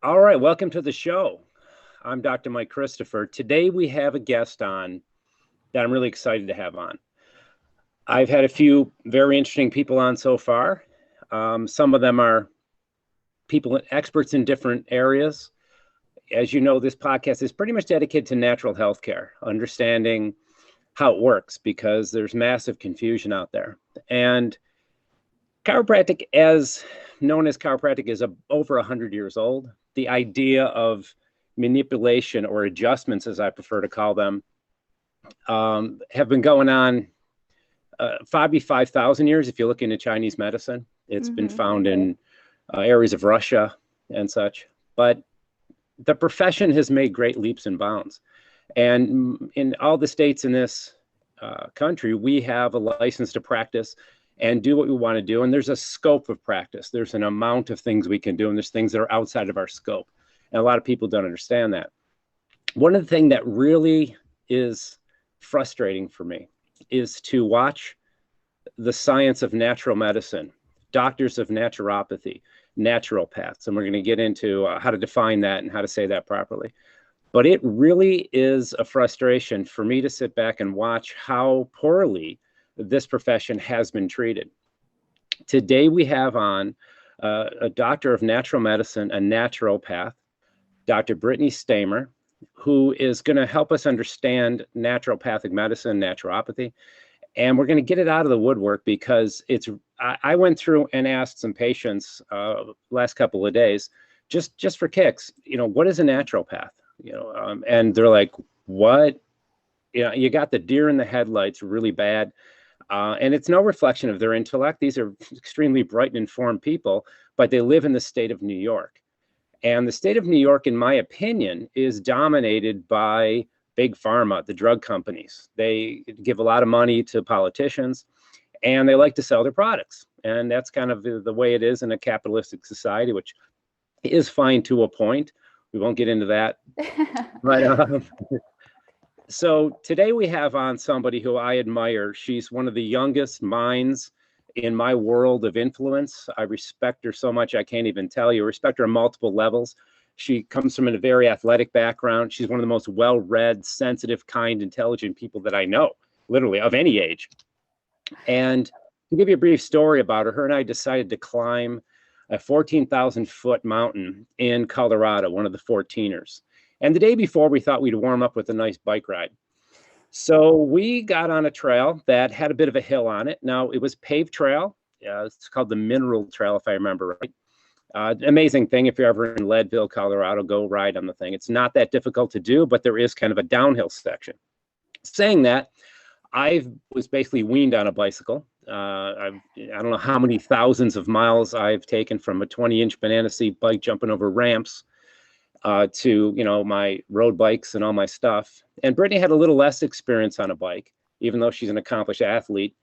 All right, welcome to the show. I'm Dr. Mike Christopher. Today we have a guest on that I'm really excited to have on. I've had a few very interesting people on so far. Some of them are people, experts in different areas. As you know, this podcast is pretty much dedicated to natural health care, understanding how it works because there's massive confusion out there. And chiropractic, as known as chiropractic, is over 100 years old. The idea of manipulation or adjustments, as I prefer to call them, have been going on 5,000 years. If you look into Chinese medicine, it's been found in areas of Russia and such. But the profession has made great leaps and bounds. And in all the states in this country, we have a license to practice and do what we want to do. And there's a scope of practice. There's an amount of things we can do, and there's things that are outside of our scope. And a lot of people don't understand that. One of the things that really is frustrating for me is to watch the science of natural medicine, doctors of naturopathy, naturopaths, and we're going to get into how to define that and how to say that properly. But it really is a frustration for me to sit back and watch how poorly this profession has been treated. Today we have on a doctor of natural medicine, a naturopath, Dr. Britt Stamer, who is going to help us understand naturopathic medicine, naturopathy. And we're going to get it out of the woodwork because I went through and asked some patients last couple of days, just for kicks, what is a naturopath? And they're like, what? You got the deer in the headlights really bad. And it's no reflection of their intellect. These are extremely bright and informed people, but they live in the state of New York. And the state of New York, in my opinion, is dominated by big pharma, the drug companies. They give a lot of money to politicians, and they like to sell their products. And that's kind of the way it is in a capitalistic society, which is fine to a point. We won't get into that. But so today we have on somebody who I admire. She's one of the youngest minds in my world of influence. I respect her so much, I can't even tell you. I respect her on multiple levels. She comes from a very athletic background. She's one of the most well-read, sensitive, kind, intelligent people that I know, literally, of any age. And to give you a brief story about her, her and I decided to climb a 14,000-foot mountain in Colorado, one of the 14ers. And the day before, we thought we'd warm up with a nice bike ride. So we got on a trail that had a bit of a hill on it. Now, it was paved trail. It's called the Mineral Trail, if I remember right. Amazing thing. If you're ever in Leadville, Colorado, go ride on the thing. It's not that difficult to do, but there is kind of a downhill section. Saying that, I was basically weaned on a bicycle. I don't know how many thousands of miles I've taken from a 20-inch banana seat bike jumping over ramps to my road bikes and all my stuff. And Brittany had a little less experience on a bike, even though she's an accomplished athlete.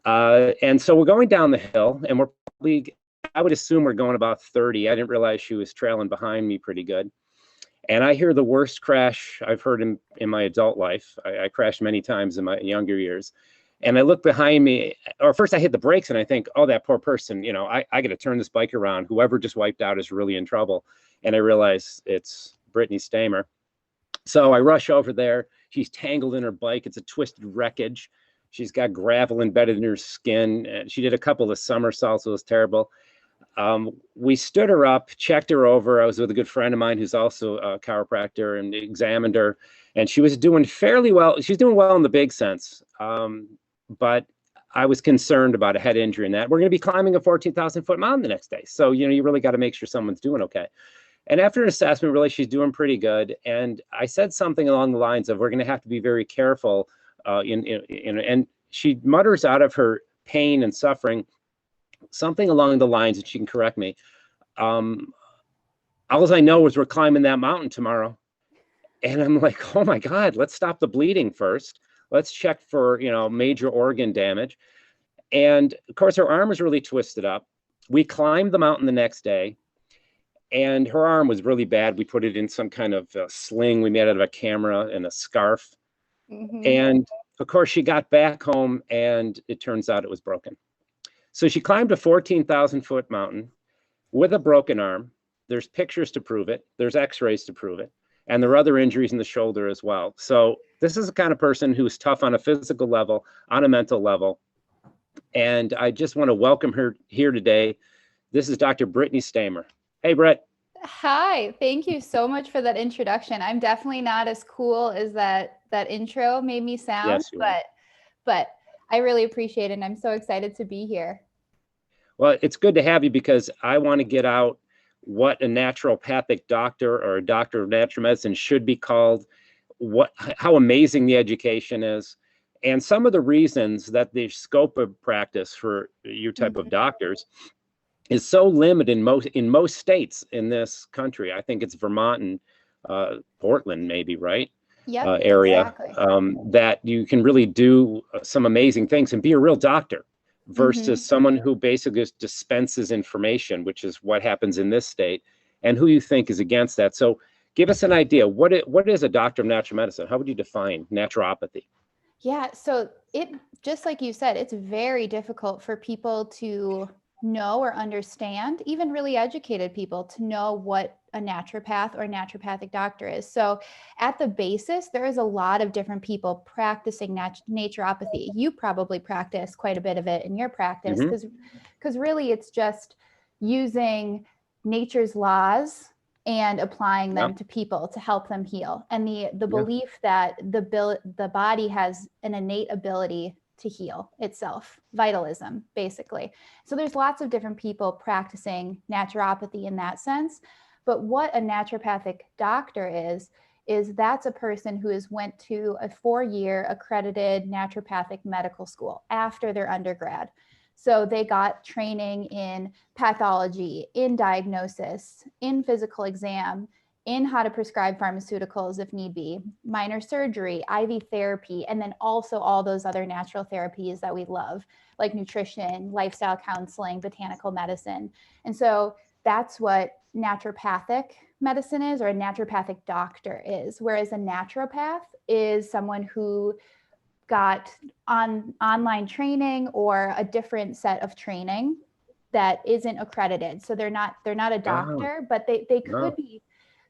And so we're going down the hill, and we're probably, I would assume we're going about 30. I didn't realize she was trailing behind me pretty good. And I hear the worst crash I've heard in my adult life. I crashed many times in my younger years. And I look behind me, or first I hit the brakes and I think, oh, that poor person, I got to turn this bike around. Whoever just wiped out is really in trouble. And I realize it's Britt Stamer. So I rush over there. She's tangled in her bike. It's a twisted wreckage. She's got gravel embedded in her skin. And she did a couple of somersaults. It was terrible. We stood her up, checked her over. I was with a good friend of mine who's also a chiropractor, and examined her. And she was doing fairly well. She's doing well in the big sense. But I was concerned about a head injury in that. We're going to be climbing a 14,000-foot mountain the next day. So, you really got to make sure someone's doing okay. And after an assessment, really, she's doing pretty good. And I said something along the lines of, we're going to have to be very careful. And she mutters out of her pain and suffering, something along the lines, and she can correct me. All I know is we're climbing that mountain tomorrow. And I'm like, oh my God, let's stop the bleeding first. Let's check for, major organ damage. And of course, her arm was really twisted up. We climbed the mountain the next day, and her arm was really bad. We put it in some kind of sling we made out of a camera and a scarf. And of course, she got back home, and it turns out it was broken. So she climbed a 14,000-foot mountain with a broken arm. There's pictures to prove it. There's x-rays to prove it. And there are other injuries in the shoulder as well. So this is the kind of person who's tough on a physical level, on a mental level. And I just want to welcome her here today. This is Dr. Brittany Stamer. Hey, Britt. Hi, thank you so much for that introduction. I'm definitely not as cool as that intro made me sound, Yes, you are. but I really appreciate it, and I'm so excited to be here. Well, it's good to have you because I want to get out what a naturopathic doctor or a doctor of natural medicine should be called, how amazing the education is, and some of the reasons that the scope of practice for your type of doctors is so limited in most states in this country. I think it's Vermont and Portland, maybe, right? Yep, Area, exactly. that you can really do some amazing things and be a real doctor versus someone who basically just dispenses information, which is what happens in this state, and who you think is against that. So give us an idea. What is a doctor of natural medicine? How would you define naturopathy? Yeah, so it, just like you said, it's very difficult for people to know or understand, even really educated people, to know what a naturopath or naturopathic doctor is. So at the basis, there is a lot of different people practicing naturopathy. You probably practice quite a bit of it in your practice because really it's just using nature's laws and applying them to people to help them heal. And the belief that the body has an innate ability to heal itself, vitalism, basically. So there's lots of different people practicing naturopathy in that sense. But what a naturopathic doctor is that's a person who has went to a 4-year accredited naturopathic medical school after their undergrad. So they got training in pathology, in diagnosis, in physical exam, in how to prescribe pharmaceuticals if need be, minor surgery, IV therapy, and then also all those other natural therapies that we love, like nutrition, lifestyle counseling, botanical medicine. And so that's what naturopathic medicine is, or a naturopathic doctor is, whereas a naturopath is someone who got online training or a different set of training that isn't accredited. So they're not a doctor, but they could be.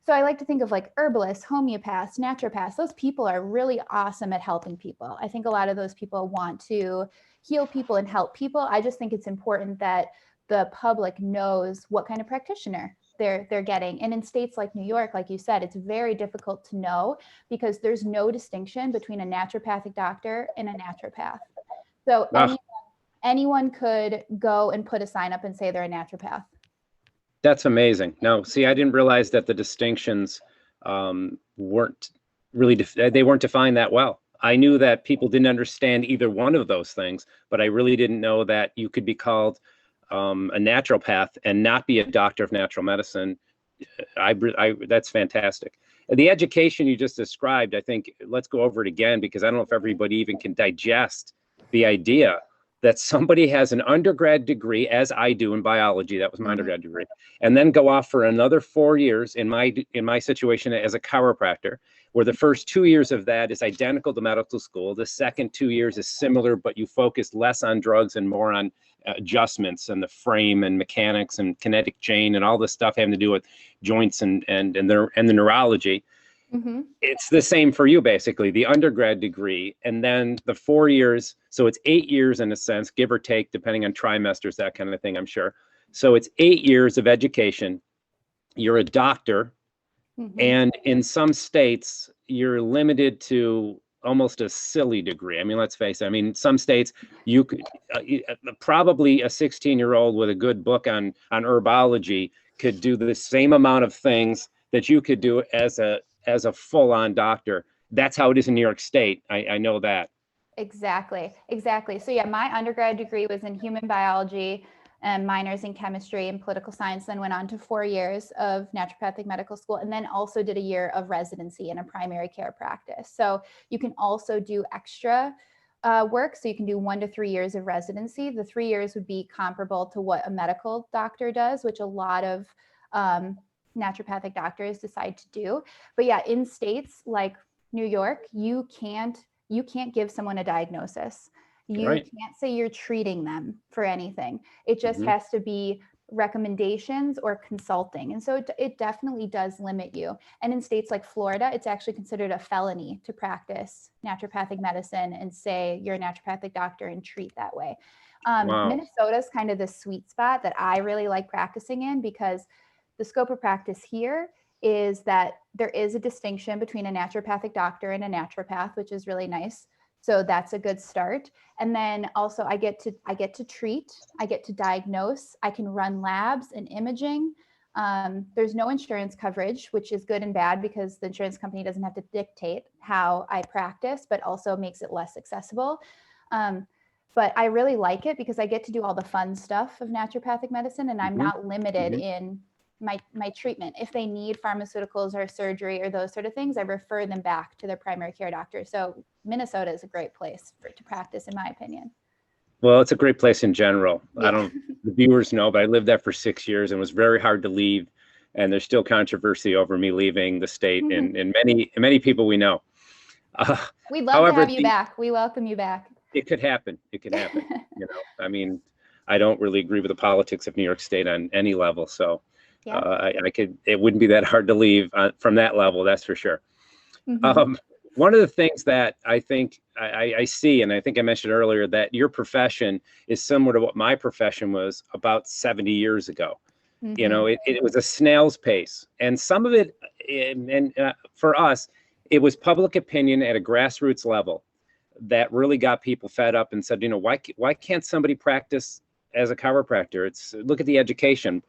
So I like to think of like herbalists, homeopaths, naturopaths. Those people are really awesome at helping people. I think a lot of those people want to heal people and help people. I just think it's important that the public knows what kind of practitioner they're getting. And in states like New York, like you said, it's very difficult to know because there's no distinction between a naturopathic doctor and a naturopath. So anyone could go and put a sign up and say they're a naturopath. That's amazing. Now, see, I didn't realize that the distinctions weren't really, they weren't defined that well. I knew that people didn't understand either one of those things, but I really didn't know that you could be called a naturopath and not be a doctor of natural medicine. That's fantastic. The education you just described, I think, let's go over it again, because I don't know if everybody even can digest the idea that somebody has an undergrad degree, as I do in biology, that was my undergrad degree, and then go off for another 4 years in my situation as a chiropractor, where the first 2 years of that is identical to medical school. The second 2 years is similar, but you focus less on drugs and more on adjustments and the frame and mechanics and kinetic chain and all this stuff having to do with joints and the neurology. It's the same for you, basically, the undergrad degree, and then the 4 years. So it's 8 years in a sense, give or take, depending on trimesters, that kind of thing, I'm sure. So it's 8 years of education. You're a doctor. And in some states, you're limited to almost a silly degree. I mean, let's face it. I mean, some states, you could probably a 16-year-old with a good book on herbology could do the same amount of things that you could do as a full-on doctor. That's how it is in New York State. I know that. Exactly. So yeah, my undergrad degree was in human biology and minors in chemistry and political science, then went on to 4 years of naturopathic medical school, and then also did a year of residency in a primary care practice. So you can also do extra work. So you can do 1 to 3 years of residency. The 3 years would be comparable to what a medical doctor does, which a lot of naturopathic doctors decide to do. But yeah, in states like New York, you can't give someone a diagnosis. You can't say you're treating them for anything. It just has to be recommendations or consulting. And so it definitely does limit you. And in states like Florida, it's actually considered a felony to practice naturopathic medicine and say you're a naturopathic doctor and treat that way. Wow. Minnesota's kind of the sweet spot that I really like practicing in, because the scope of practice here is that there is a distinction between a naturopathic doctor and a naturopath, which is really nice. So that's a good start. And then also I get to treat, I get to diagnose, I can run labs and imaging. There's no insurance coverage, which is good and bad because the insurance company doesn't have to dictate how I practice, but also makes it less accessible. But I really like it because I get to do all the fun stuff of naturopathic medicine, and I'm not limited in my treatment. If they need pharmaceuticals or surgery or those sort of things, I refer them back to their primary care doctor. So Minnesota is a great place to practice, in my opinion. Well, it's a great place in general. Yeah. I don't, the viewers know, but I lived there for 6 years and it was very hard to leave. And there's still controversy over me leaving the state, and many people we know. We'd love to have you back. We welcome you back. It could happen. It could happen. I mean, I don't really agree with the politics of New York State on any level. So it wouldn't be that hard to leave from that level. That's for sure. One of the things that I think I see, and I think I mentioned earlier, that your profession is similar to what my profession was about 70 years ago. It was a snail's pace, and some of it, for us, it was public opinion at a grassroots level that really got people fed up and said, why can't somebody practice as a chiropractor? Look at the education,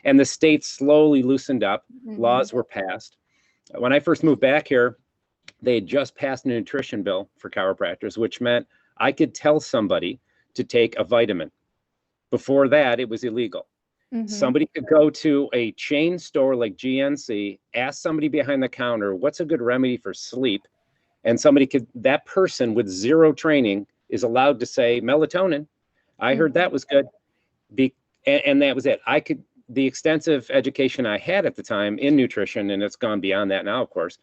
and the state slowly loosened up. Laws were passed. When I first moved back here, they had just passed a nutrition bill for chiropractors, which meant I could tell somebody to take a vitamin. Before that, it was illegal. Somebody could go to a chain store like GNC, ask somebody behind the counter, what's a good remedy for sleep? And that person with zero training is allowed to say melatonin. I heard that was good. And that was it. The extensive education I had at the time in nutrition, and it's gone beyond that now, of course,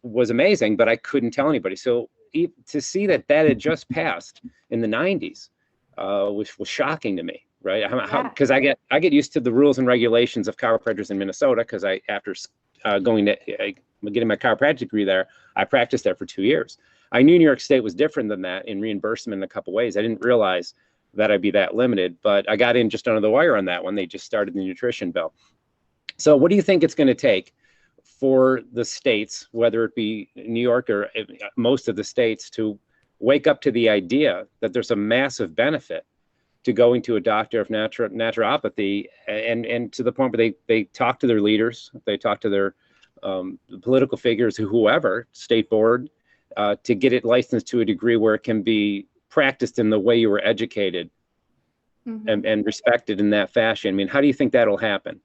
was amazing, but I couldn't tell anybody. So to see that had just passed in the 90s was shocking to me, right? Because I get used to the rules and regulations of chiropractors in Minnesota, because after getting my chiropractic degree there, I practiced there for 2 years. I knew New York State was different than that in reimbursement in a couple ways. I didn't realize that I'd be that limited, but I got in just under the wire on that one. They just started the nutrition bill. So what do you think it's going to take for the states, whether it be New York or most of the states, to wake up to the idea that there's a massive benefit to going to a doctor of naturopathy, and to the point where they talk to their leaders, they talk to their political figures, whoever, state board, to get it licensed to a degree where it can be practiced in the way you were educated and respected in that fashion. I mean, how do you think that'll happen?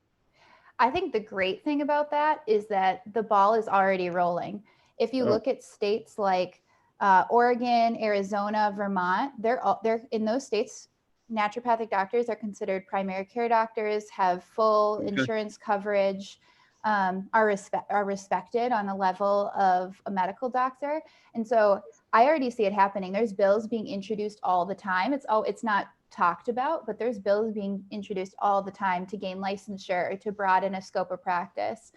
I think the great thing about that is that the ball is already rolling. If you look at states like Oregon, Arizona, Vermont, they're in those states, naturopathic doctors are considered primary care doctors, have full insurance coverage, are respected on a level of a medical doctor. And so I already see it happening. There's bills being introduced all the time. It's not talked about, but there's bills being introduced all the time to gain licensure, to broaden a scope of practice.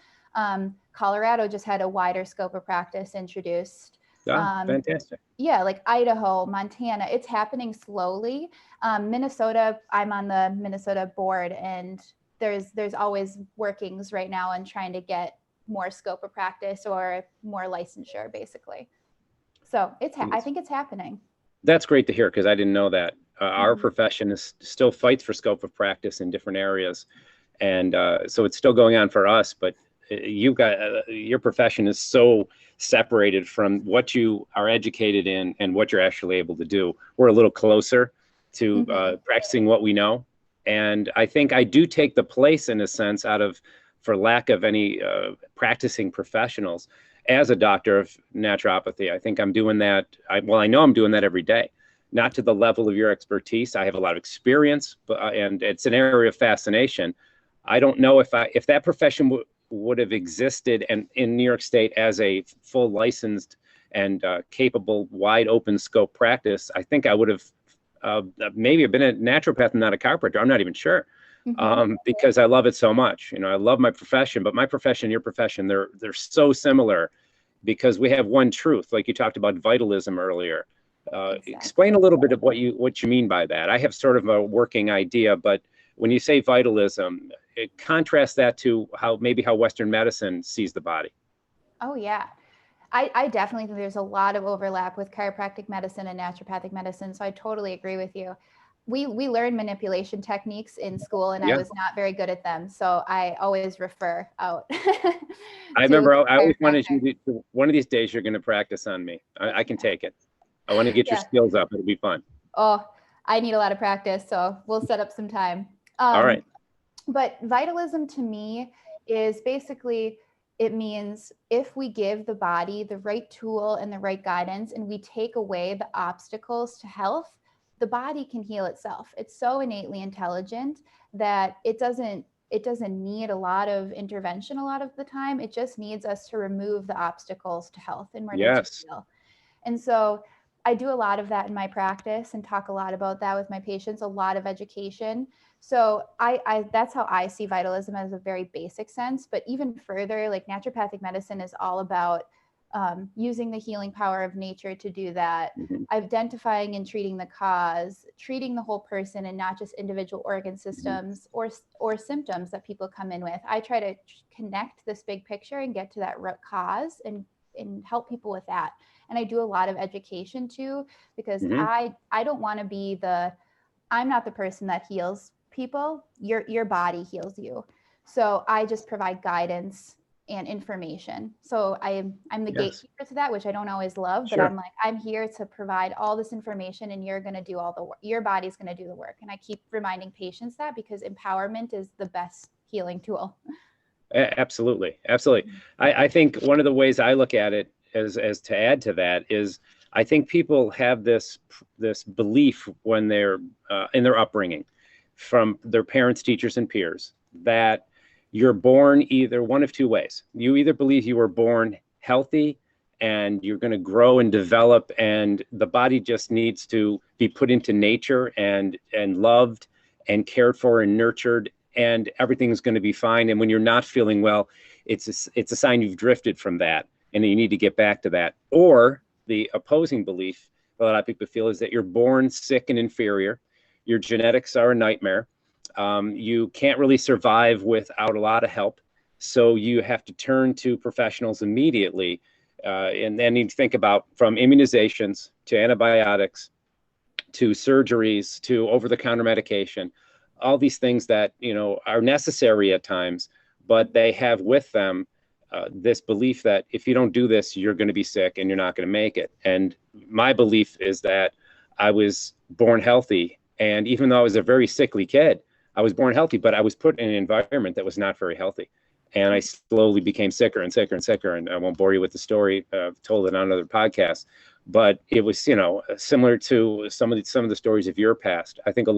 Colorado just had a wider scope of practice introduced. Fantastic. Yeah, like Idaho, Montana, it's happening slowly. Minnesota, I'm on the Minnesota board, and there's always workings right now on trying to get more scope of practice or more licensure, basically. So I think it's happening. That's great to hear, because I didn't know that. Our profession still fights for scope of practice in different areas. And so it's still going on for us, but your profession is so separated from what you are educated in and what you're actually able to do. We're a little closer to practicing what we know. And I think I do take the place, in a sense, for lack of any practicing professionals, as a doctor of naturopathy. I think I'm doing that. I know I'm doing that every day. Not to the level of your expertise. I have a lot of experience, and it's an area of fascination. I don't know if that profession would have existed in New York State as a full licensed and capable, wide open scope practice. I think I would have maybe been a naturopath and not a chiropractor. I'm not even sure. because I love it so much. You know, I love my profession, but my profession, your profession, they're so similar because we have one truth. Like you talked about vitalism earlier. Exactly. Explain a little bit of what you mean by that. I have sort of a working idea, but when you say vitalism, contrast that to how Western medicine sees the body. Oh yeah. I definitely think there's a lot of overlap with chiropractic medicine and naturopathic medicine. So I totally agree with you. We learned manipulation techniques in school, and I was not very good at them. So I always refer out. I remember I always wanted you to, one of these days you're going to practice on me. I can take it. I want to get your skills up. It'll be fun. Oh, I need a lot of practice. So we'll set up some time. All right. But vitalism to me is basically, it means if we give the body the right tool and the right guidance, and we take away the obstacles to health, the body can heal itself. It's so innately intelligent that it doesn't need a lot of intervention a lot of the time. It just needs us to remove the obstacles to health in order to heal. And so I do a lot of that in my practice and talk a lot about that with my patients, a lot of education. So I that's how I see vitalism, as a very basic sense. But even further, like naturopathic medicine is all about using the healing power of nature to do that, identifying and treating the cause, treating the whole person and not just individual organ systems or symptoms that people come in with. I try to connect this big picture and get to that root cause and help people with that. And I do a lot of education too, because I don't want to be I'm not the person that heals people. Your body heals you. So I just provide guidance and information. So I'm the gatekeeper to that, which I don't always love, but I'm here to provide all this information, and you're going to do all the work. Your body's going to do the work. And I keep reminding patients that, because empowerment is the best healing tool. Absolutely. Absolutely. I think one of the ways I look at it as to add to that is, I think people have this belief when they're in their upbringing from their parents, teachers, and peers, that you're born either one of two ways. You either believe you were born healthy and you're going to grow and develop, and the body just needs to be put into nature and loved and cared for and nurtured, and everything's going to be fine. And when you're not feeling well, it's a sign you've drifted from that, and you need to get back to that. Or the opposing belief a lot of people feel is that you're born sick and inferior. Your genetics are a nightmare. You can't really survive without a lot of help. So you have to turn to professionals immediately. And then you think about, from immunizations to antibiotics to surgeries to over-the-counter medication, all these things that, are necessary at times, but they have with them this belief that if you don't do this, you're going to be sick and you're not going to make it. And my belief is that I was born healthy. And even though I was a very sickly kid, I was born healthy, but I was put in an environment that was not very healthy. And I slowly became sicker and sicker and sicker. And I won't bore you with the story. I've told it on other podcasts, but it was, similar to some of the stories of your past. I think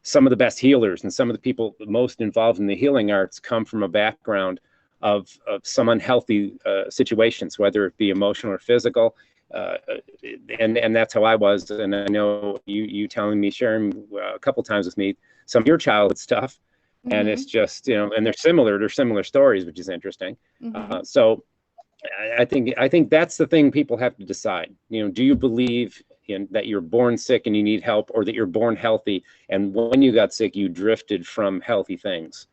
some of the best healers and some of the people most involved in the healing arts come from a background of some unhealthy situations, whether it be emotional or physical. And that's how I was. And I know you telling me, sharing a couple times with me, some of your childhood stuff. And it's just, and they're similar stories, which is interesting. So I think that's the thing people have to decide. Do you believe that you're born sick and you need help, or that you're born healthy and when you got sick, you drifted from healthy things?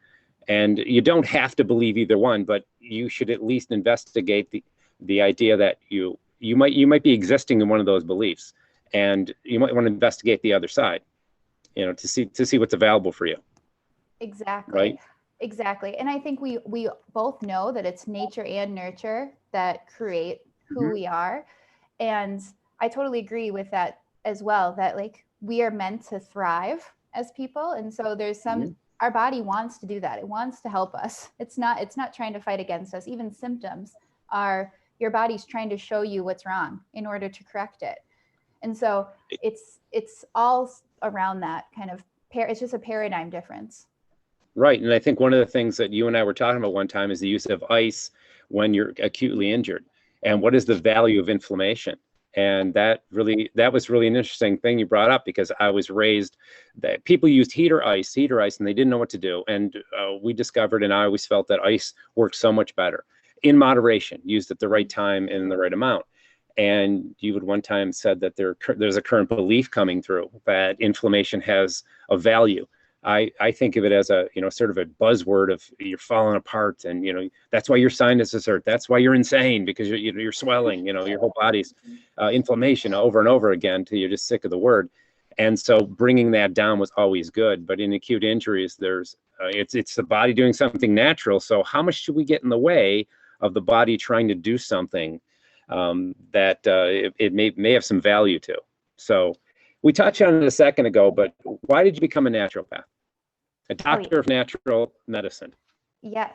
And you don't have to believe either one, but you should at least investigate the idea that you might be existing in one of those beliefs, and you might want to investigate the other side, to see what's available for you. Exactly. Right. Exactly. And I think we both know that it's nature and nurture that create who we are. And I totally agree with that as well, that like we are meant to thrive as people. And so there's our body wants to do that. It wants to help us. It's not trying to fight against us. Even symptoms are your body's trying to show you what's wrong in order to correct it. And so it's all around that kind of it's just a paradigm difference. Right. And I think one of the things that you and I were talking about one time is the use of ice when you're acutely injured. And what is the value of inflammation? And that was really an interesting thing you brought up, because I was raised that people used heater ice, and they didn't know what to do. And we discovered, and I always felt that ice worked so much better in moderation, used at the right time and in the right amount. And you would one time said that there's a current belief coming through that inflammation has a value. I think of it as a, sort of a buzzword of you're falling apart, and, that's why your sinuses hurt. That's why you're insane, because you're swelling, your whole body's inflammation over and over again till you're just sick of the word. And so bringing that down was always good. But in acute injuries, it's the body doing something natural. So how much should we get in the way of the body trying to do something that it may have some value to? So we touched on it a second ago, but why did you become a naturopath? A doctor of natural medicine. Yes,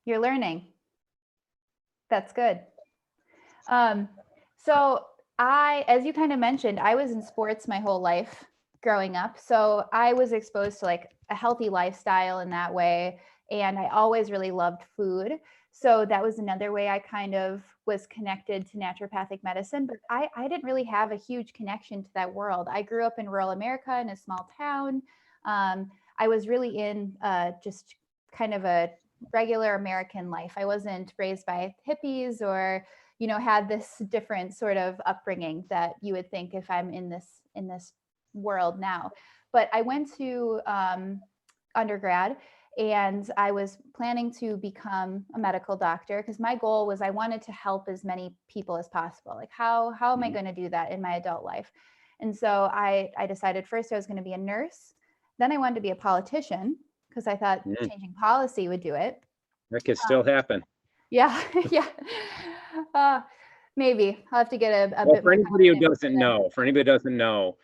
you're learning. That's good. So as you kind of mentioned, I was in sports my whole life growing up. So I was exposed to like a healthy lifestyle in that way. And I always really loved food. So that was another way I kind of was connected to naturopathic medicine, but I didn't really have a huge connection to that world. I grew up in rural America in a small town. I was really in just kind of a regular American life. I wasn't raised by hippies or, had this different sort of upbringing that you would think if I'm in this world now. But I went to undergrad, and I was planning to become a medical doctor because my goal was I wanted to help as many people as possible. Like how am I going to do that in my adult life? And so I decided first I was going to be a nurse. Then I wanted to be a politician because I thought changing policy would do it. That could still happen. Yeah. Yeah. Maybe I'll have to get a well, bit for anybody who doesn't know,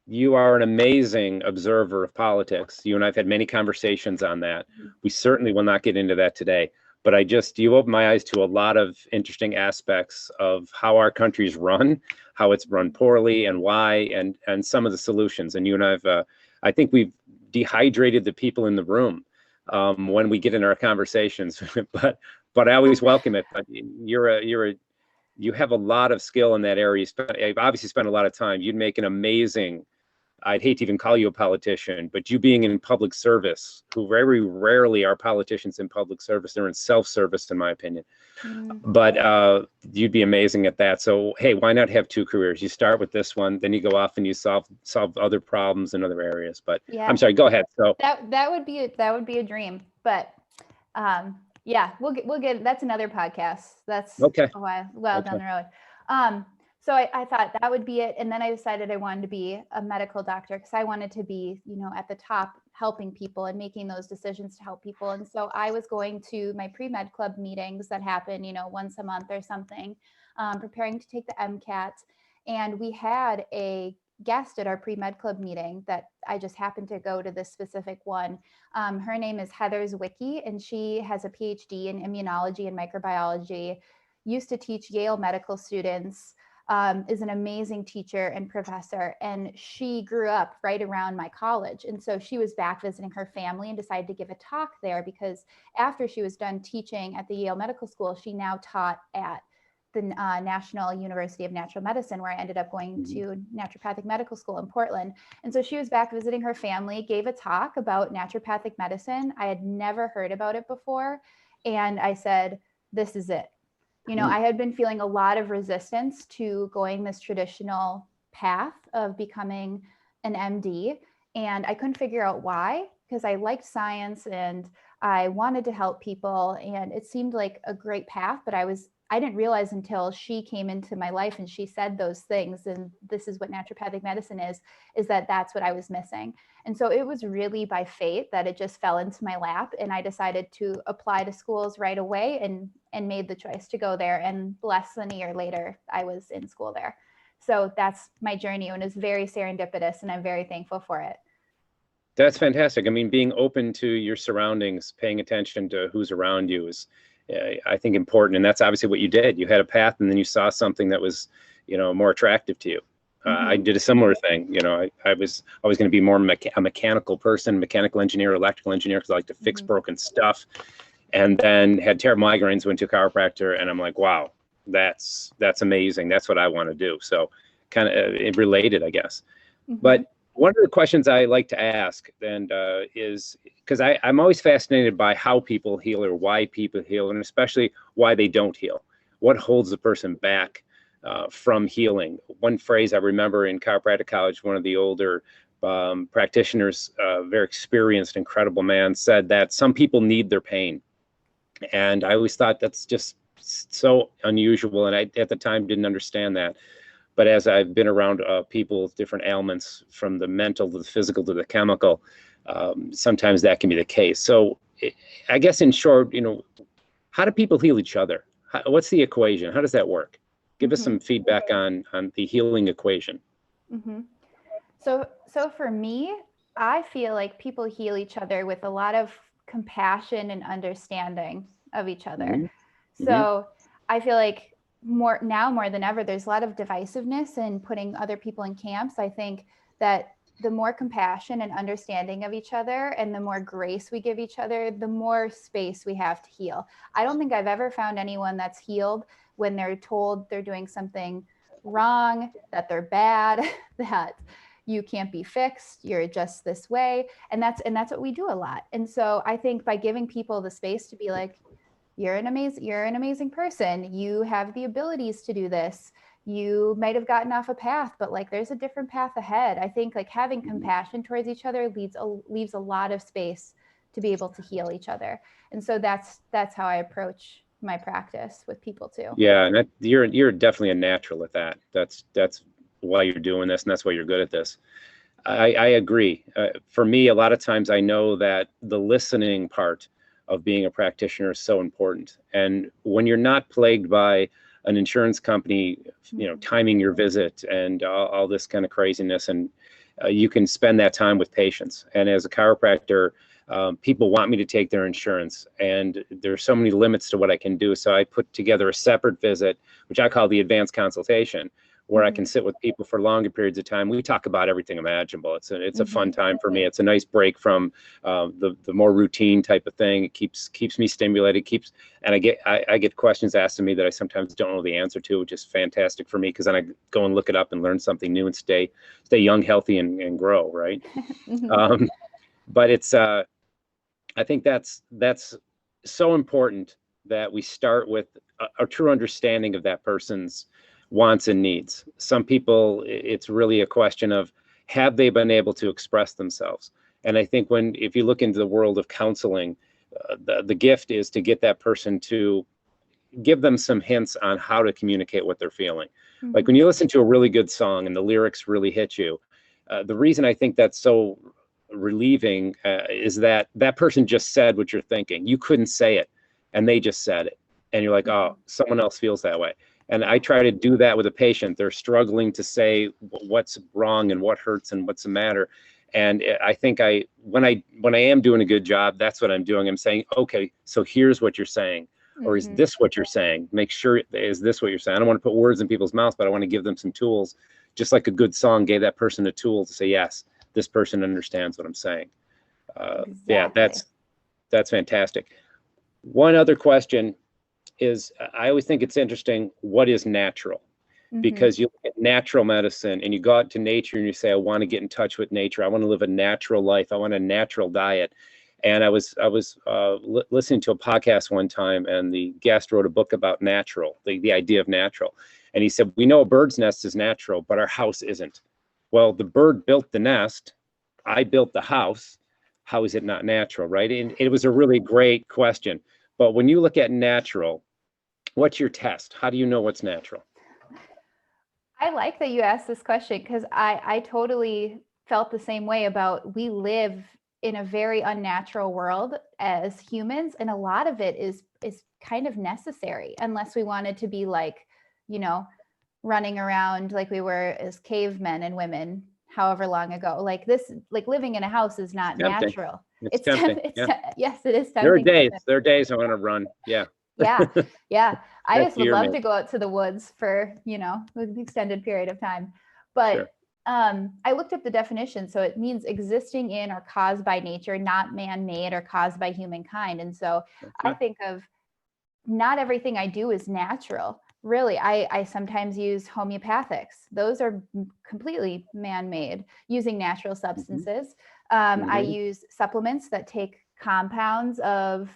you are an amazing observer of politics. You and I've had many conversations on that. We certainly will not get into that today, but you opened my eyes to a lot of interesting aspects of how our country's run, how it's run poorly, and why, and some of the solutions. And you and I think we've dehydrated the people in the room when we get in our conversations, but I always welcome it. But you have a lot of skill in that area. You've obviously spent a lot of time. You'd make an amazing, I'd hate to even call you a politician, but you being in public service, who very rarely are politicians in public service. They're in self-service, in my opinion. But you'd be amazing at that. So, hey, why not have two careers? You start with this one, then you go off and you solve other problems in other areas. But yeah. I'm sorry, go ahead. So that would be a dream. But yeah, we'll get that's another podcast. That's okay. a while down the road. So I thought that would be it. And then I decided I wanted to be a medical doctor because I wanted to be, at the top helping people and making those decisions to help people. And so I was going to my pre-med club meetings that happen, once a month or something, preparing to take the MCAT. And we had a guest at our pre-med club meeting that I just happened to go to this specific one. Her name is Heather Zwicky, and she has a PhD in immunology and microbiology, used to teach Yale medical students, is an amazing teacher and professor. And she grew up right around my college. And so she was back visiting her family and decided to give a talk there because after she was done teaching at the Yale Medical School, she now taught at the National University of Natural Medicine, where I ended up going to Naturopathic Medical School in Portland. And so she was back visiting her family, gave a talk about naturopathic medicine. I had never heard about it before. And I said, this is it. I had been feeling a lot of resistance to going this traditional path of becoming an MD. And I couldn't figure out why, because I liked science and I wanted to help people. And it seemed like a great path, but I didn't realize until she came into my life and she said those things, and this is what naturopathic medicine is that that's what I was missing. And so it was really by fate that it just fell into my lap, and I decided to apply to schools right away and made the choice to go there. And less than a year later, I was in school there. So that's my journey, and it's very serendipitous, and I'm very thankful for it. That's fantastic. I mean, being open to your surroundings, paying attention to who's around you is, I think, important. And that's obviously what you did. You had a path, and then you saw something that was, more attractive to you. I did a similar thing. I was always going to be more a mechanical person, mechanical engineer, electrical engineer, because I like to fix broken stuff. And then had terrible migraines, went to a chiropractor, and I'm like, wow, that's amazing. That's what I want to do. So kind of related, I guess. Mm-hmm. But one of the questions I like to ask, and is because I'm always fascinated by how people heal or why people heal, and especially why they don't heal. What holds the person back from healing? One phrase I remember in chiropractic college, one of the older practitioners, very experienced, incredible man, said that some people need their pain. And I always thought that's just so unusual. And I, at the time, didn't understand that. But as I've been around people with different ailments, from the mental to the physical to the chemical, sometimes that can be the case. So I guess in short, how do people heal each other? What's the equation? How does that work? Give us some feedback on the healing equation. Mm-hmm. So for me, I feel like people heal each other with a lot of compassion and understanding of each other. Mm-hmm. So I feel like more than ever, there's a lot of divisiveness in putting other people in camps. I think that the more compassion and understanding of each other and the more grace we give each other, the more space we have to heal. I don't think I've ever found anyone that's healed when they're told they're doing something wrong, that they're bad, that you can't be fixed, you're just this way. And that's what we do a lot. And so I think by giving people the space to be like, you're an amazing person, you have the abilities to do this, you might have gotten off a path, but like there's a different path ahead. I think like having compassion towards each other leaves a lot of space to be able to heal each other. And so that's how I approach my practice with people too. Yeah, and you're definitely a natural at that. That's why you're doing this, and that's why you're good at this. I agree. For me, a lot of times I know that the listening part of being a practitioner is so important. And when you're not plagued by an insurance company, timing your visit and all this kind of craziness, and you can spend that time with patients. And as a chiropractor, people want me to take their insurance, and there's so many limits to what I can do. So I put together a separate visit, which I call the advanced consultation, where I can sit with people for longer periods of time. We talk about everything imaginable. It's a fun time for me. It's a nice break from the more routine type of thing. It keeps me stimulated. And I get questions asked of me that I sometimes don't know the answer to, which is fantastic for me, because then I go and look it up and learn something new and stay young, healthy, and grow, right? But it's I think that's so important that we start with a true understanding of that person's wants and needs. Some people, it's really a question of, have they been able to express themselves? And I think if you look into the world of counseling, the gift is to get that person to give them some hints on how to communicate what they're feeling. Like when you listen to a really good song and the lyrics really hit you, the reason I think that's so relieving is that person just said what you're thinking. You couldn't say it, and they just said it. And you're like, oh, someone else feels that way. And I try to do that with a patient. They're struggling to say what's wrong and what hurts and what's the matter. And I think when I am doing a good job, that's what I'm doing. I'm saying, okay, so here's what you're saying. Or is this what you're saying? Make sure, is this what you're saying? I don't want to put words in people's mouths, but I want to give them some tools. Just like a good song gave that person a tool to say, yes, this person understands what I'm saying. Exactly. Yeah, that's fantastic. One other question is, I always think it's interesting, what is natural? Because you look at natural medicine and you go out to nature and you say, I want to get in touch with nature. I want to live a natural life. I want a natural diet. And I was listening to a podcast one time, and the guest wrote a book about natural, the idea of natural. And he said, we know a bird's nest is natural, but our house isn't. Well, the bird built the nest. I built the house. How is it not natural, right? And it was a really great question. But when you look at natural, what's your test? How do you know what's natural? I like that you asked this question, because I totally felt the same way about, we live in a very unnatural world as humans, and a lot of it is kind of necessary, unless we wanted to be like, running around like we were as cavemen and women however long ago. Like living in a house is not tempting. Natural. It's tempting. Yes, it is tempting. There are days I want to run. Yeah. Yeah. I just would love to go out to the woods for, an extended period of time. But sure. I looked up the definition. So it means existing in or caused by nature, not man-made or caused by humankind. And so I think of, not everything I do is natural. Really, I sometimes use homeopathics. Those are completely man-made using natural substances. I use supplements that take compounds of,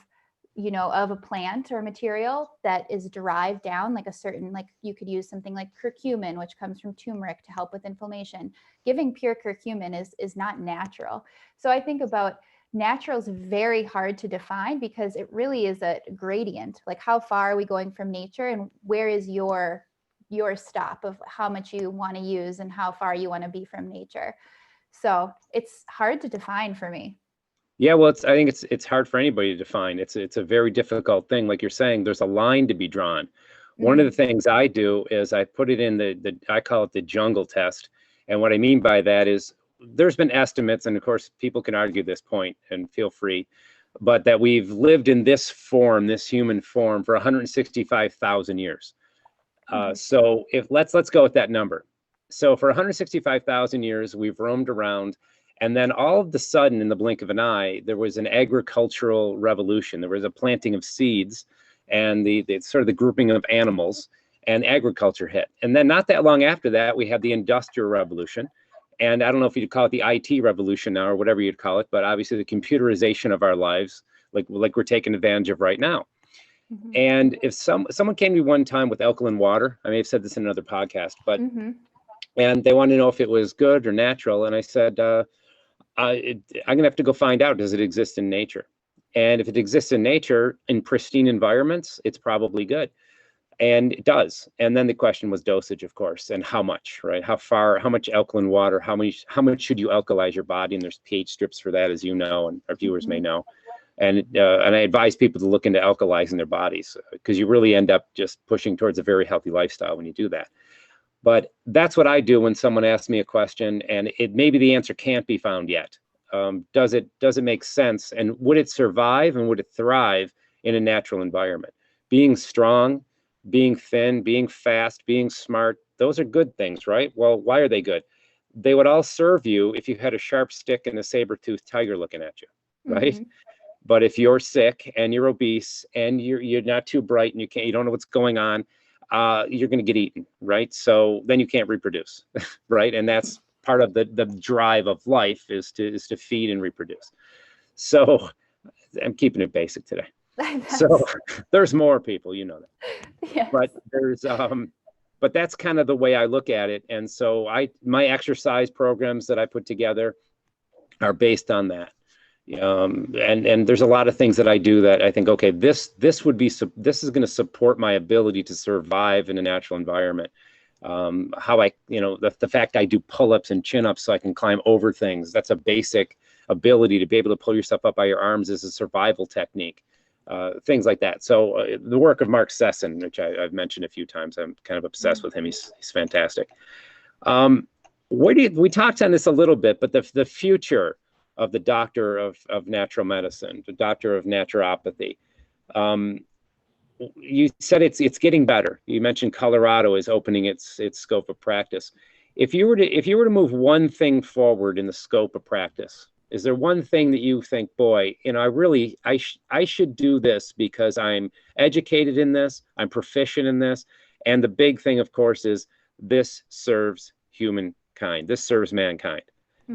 of a plant or material that is derived down, like a certain, like you could use something like curcumin, which comes from turmeric to help with inflammation. Giving pure curcumin is not natural. So I think about natural is very hard to define because it really is a gradient. Like, how far are we going from nature, and where is your stop of how much you want to use and how far you want to be from nature? So it's hard to define for me. Yeah, well, I think it's hard for anybody to define. It's a very difficult thing. Like you're saying, there's a line to be drawn. One of the things I do is I put it in I call it the jungle test. And what I mean by that is there's been estimates, and of course people can argue this point and feel free, but that we've lived in this form, this human form, for 165,000 years. So if let's go with that number. So for 165,000 years, we've roamed around. And then all of a sudden, in the blink of an eye, there was an agricultural revolution. There was a planting of seeds and the sort of the grouping of animals, and agriculture hit. And then not that long after that, we had the Industrial Revolution. And I don't know if you'd call it the IT revolution now or whatever you'd call it, but obviously the computerization of our lives, like we're taking advantage of right now. And if someone came to me one time with alkaline water, I may have said this in another podcast, but and they wanted to know if it was good or natural. And I said, I'm going to have to go find out, does it exist in nature? And if it exists in nature, in pristine environments, it's probably good. And it does. And then the question was dosage, of course, and how much, right? How much alkaline water, how much should you alkalize your body? And there's pH strips for that, as you know, and our viewers may know. And I advise people to look into alkalizing their bodies, because you really end up just pushing towards a very healthy lifestyle when you do that. But that's what I do when someone asks me a question and maybe the answer can't be found yet. Does it make sense? And would it survive and would it thrive in a natural environment? Being strong, being thin, being fast, being smart, those are good things, right? Well, why are they good? They would all serve you if you had a sharp stick and a saber-toothed tiger looking at you, right? But if you're sick and you're obese and you're not too bright and you don't know what's going on, you're going to get eaten, right? So then you can't reproduce, right? And that's part of the drive of life is to feed and reproduce. So I'm keeping it basic today. So there's more people, you know that. Yes. But that's kind of the way I look at it. And so my exercise programs that I put together are based on that. And there's a lot of things that I do that I think, okay, this is going to support my ability to survive in a natural environment. The fact I do pull-ups and chin-ups so I can climb over things, that's a basic ability to be able to pull yourself up by your arms is a survival technique, things like that. So the work of Mark Sesson, which I've mentioned a few times, I'm kind of obsessed with him. He's fantastic. We talked on this a little bit, but the future of the doctor of natural medicine, the doctor of naturopathy. You said it's getting better. You mentioned Colorado is opening its scope of practice. If you were to move one thing forward in the scope of practice, is there one thing that you think, boy, I should do this because I'm educated in this, I'm proficient in this, and the big thing, of course, is this serves humankind. This serves mankind.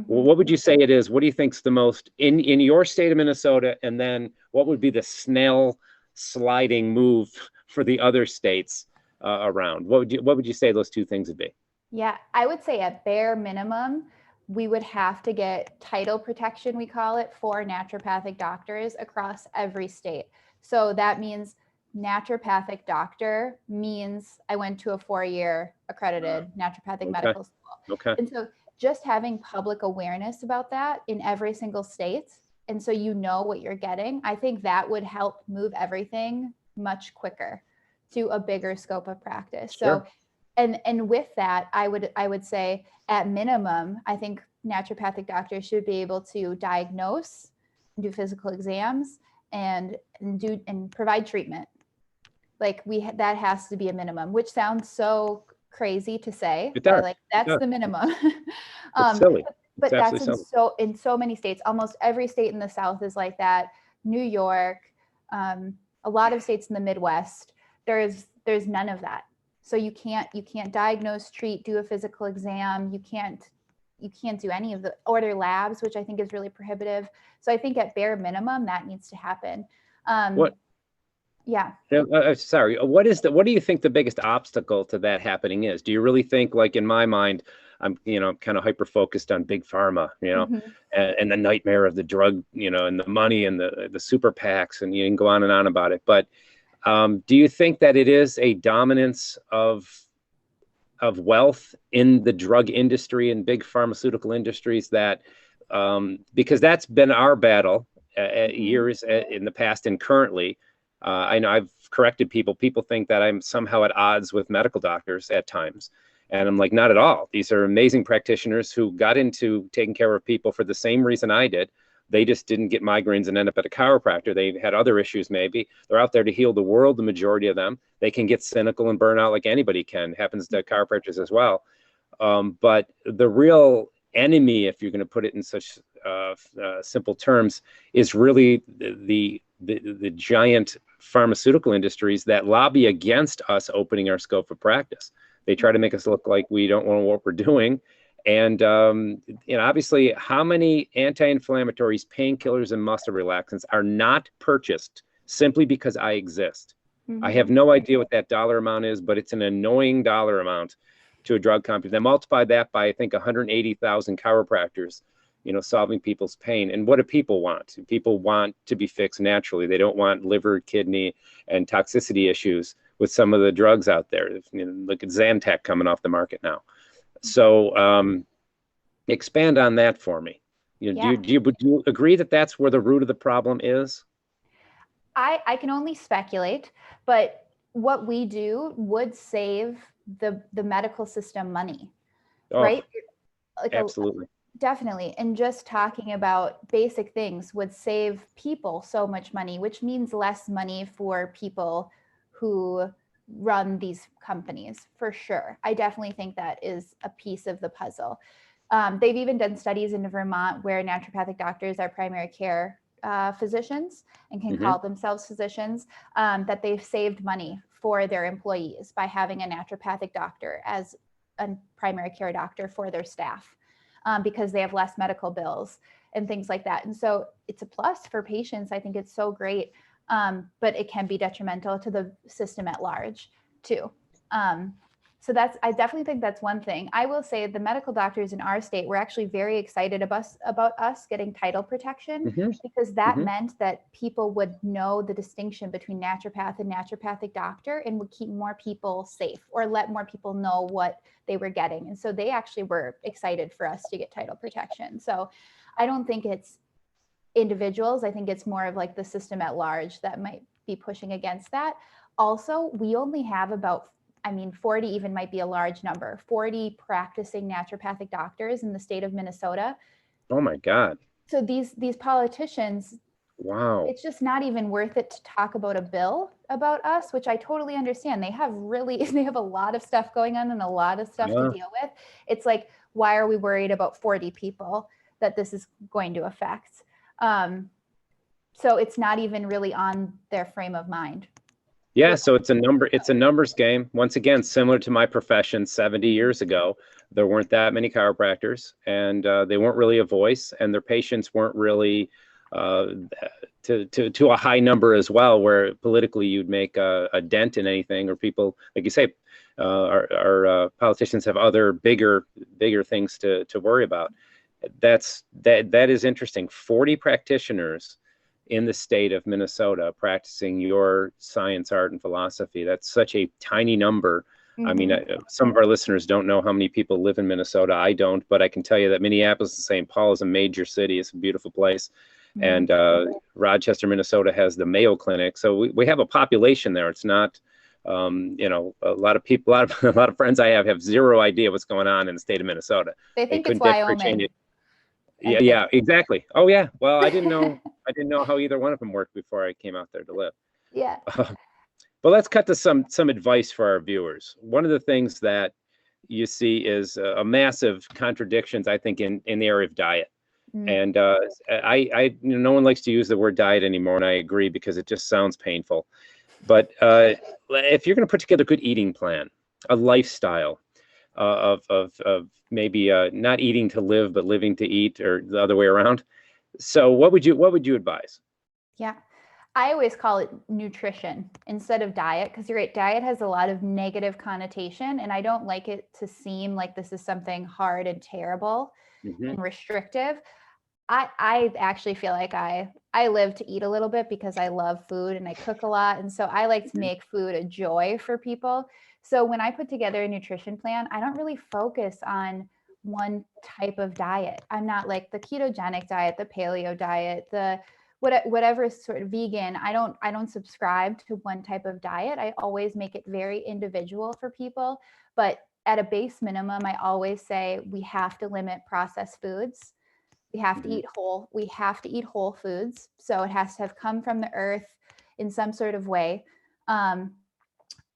Well, what would you say it is? What do you think's the most in your state of Minnesota? And then what would be the snail sliding move for the other states around? What would you say those two things would be? Yeah, I would say at bare minimum, we would have to get title protection, we call it, for naturopathic doctors across every state. So that means naturopathic doctor means I went to a 4-year accredited naturopathic medical school. Okay. And so just having public awareness about that in every single state, and so you know what you're getting, I think that would help move everything much quicker to a bigger scope of practice. Sure. So, and with that, I would say at minimum, I think naturopathic doctors should be able to diagnose, do physical exams, and provide treatment. Like that has to be a minimum, which sounds so crazy to say, but like that's the minimum. It's silly. But that's in so many states. Almost every state in the South is like that. New York, a lot of states in the Midwest, there's none of that. So you can't diagnose, treat, do a physical exam. You can't do any of the order labs, which I think is really prohibitive. So I think at bare minimum that needs to happen. What? Yeah. Sorry. What do you think the biggest obstacle to that happening is? Do you really think, like in my mind, I'm kind of hyper focused on big pharma, and the nightmare of the drug, and the money and the super PACs, and you can go on and on about it. But do you think that it is a dominance of wealth in the drug industry and big pharmaceutical industries that, because that's been our battle years in the past and currently. I know I've corrected people. People think that I'm somehow at odds with medical doctors at times. And I'm like, not at all. These are amazing practitioners who got into taking care of people for the same reason I did. They just didn't get migraines and end up at a chiropractor. They had other issues maybe. They're out there to heal the world, the majority of them. They can get cynical and burn out like anybody can. Happens to chiropractors as well. But the real enemy, if you're going to put it in such simple terms, is really the giant pharmaceutical industries that lobby against us opening our scope of practice. They try to make us look like we don't know what we're doing. And obviously, how many anti-inflammatories, painkillers, and muscle relaxants are not purchased simply because I exist? I have no idea what that dollar amount is, but it's an annoying dollar amount to a drug company. They multiply that by, I think, 180,000 chiropractors, solving people's pain. And what do people want? People want to be fixed naturally. They don't want liver, kidney, and toxicity issues with some of the drugs out there. Look at Zantac coming off the market now. So expand on that for me. Do you agree that that's where the root of the problem is? I can only speculate, but what we do would save the medical system money, right? Like absolutely. Definitely. And just talking about basic things would save people so much money, which means less money for people who run these companies, for sure. I definitely think that is a piece of the puzzle. They've even done studies in Vermont where naturopathic doctors are primary care physicians and can call themselves physicians, that they've saved money for their employees by having a naturopathic doctor as a primary care doctor for their staff. Because they have less medical bills and things like that. And so it's a plus for patients. I think it's so great, but it can be detrimental to the system at large too. So I definitely think that's one thing. I will say the medical doctors in our state were actually very excited about us getting title protection, because that meant that people would know the distinction between naturopath and naturopathic doctor and would keep more people safe or let more people know what they were getting. And so they actually were excited for us to get title protection. So I don't think it's individuals. I think it's more of like the system at large that might be pushing against that. Also, we only have about 40 even might be a large number, 40 practicing naturopathic doctors in the state of Minnesota. Oh my God. So these politicians, wow, it's just not even worth it to talk about a bill about us, which I totally understand. They have a lot of stuff going on and a lot of stuff to deal with. It's like, why are we worried about 40 people that this is going to affect? So it's not even really on their frame of mind. Yeah, so it's a numbers game. Once again, similar to my profession 70 years ago, there weren't that many chiropractors, and they weren't really a voice, and their patients weren't really to a high number as well, where politically you'd make a dent in anything, or people, like you say, our politicians have other bigger things to worry about. That is interesting. 40 practitioners in the state of Minnesota practicing your science, art, and philosophy. That's such a tiny number. I mean, some of our listeners don't know how many people live in Minnesota. I don't, but I can tell you that Minneapolis and St. Paul is a major city. It's a beautiful place. And Rochester, Minnesota has the Mayo Clinic. So we have a population there. It's not, a lot of people, a lot of friends I have zero idea what's going on in the state of Minnesota. They think it's Wyoming. Yeah, exactly. Oh yeah. Well, I didn't know how either one of them worked before I came out there to live. Yeah. But let's cut to some advice for our viewers. One of the things that you see is a massive contradictions, I think, in the area of diet. And no one likes to use the word diet anymore, and I agree, because it just sounds painful. But if you're going to put together a good eating plan, a lifestyle of maybe not eating to live, but living to eat, or the other way around. So what would you advise? Yeah. I always call it nutrition instead of diet, because you're right, diet has a lot of negative connotation, and I don't like it to seem like this is something hard and terrible and restrictive. I actually feel like I live to eat a little bit because I love food and I cook a lot. And so I like to make food a joy for people. So when I put together a nutrition plan, I don't really focus on one type of diet. I'm not like the ketogenic diet, the paleo diet, the whatever is sort of vegan. I don't subscribe to one type of diet. I always make it very individual for people. But at a base minimum, I always say we have to limit processed foods. We have to eat whole. We have to eat whole foods. So it has to have come from the earth in some sort of way.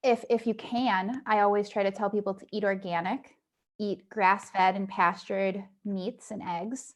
If you can, I always try to tell people to eat organic, eat grass-fed and pastured meats and eggs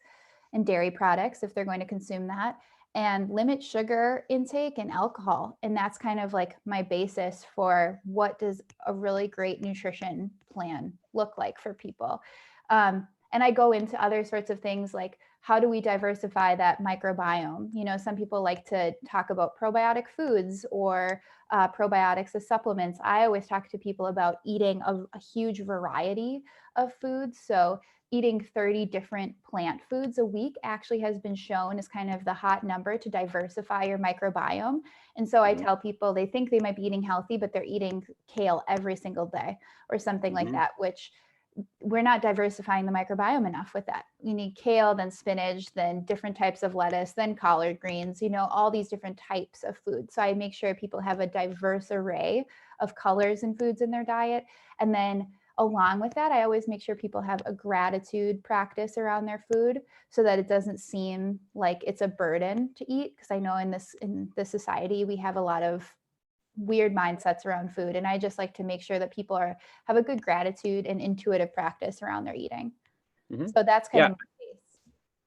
and dairy products if they're going to consume that, and limit sugar intake and alcohol. And that's kind of like my basis for what does a really great nutrition plan look like for people. And I go into other sorts of things like, how do we diversify that microbiome? You know, some people like to talk about probiotic foods or probiotics as supplements. I always talk to people about eating a huge variety of foods. So eating 30 different plant foods a week actually has been shown as kind of the hot number to diversify your microbiome. And so I tell people they think they might be eating healthy, but they're eating kale every single day or something like that, which we're not diversifying the microbiome enough with that. You need kale, then spinach, then different types of lettuce, then collard greens, you know, all these different types of food. So I make sure people have a diverse array of colors and foods in their diet. And then along with that, I always make sure people have a gratitude practice around their food so that it doesn't seem like it's a burden to eat. Because I know in this society, we have a lot of weird mindsets around food. And I just like to make sure that people have a good gratitude and intuitive practice around their eating. So that's kind of my case.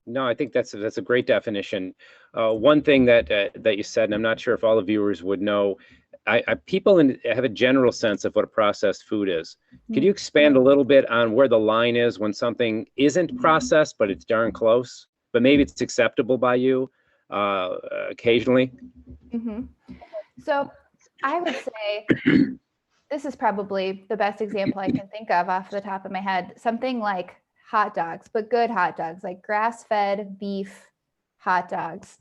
No, I think that's a great definition. One thing that you said, and I'm not sure if all the viewers would know, people have a general sense of what a processed food is. Could you expand a little bit on where the line is when something isn't processed, but it's darn close, but maybe it's acceptable by you occasionally? So I would say this is probably the best example I can think of off the top of my head. Something like hot dogs, but good hot dogs, like grass-fed beef hot dogs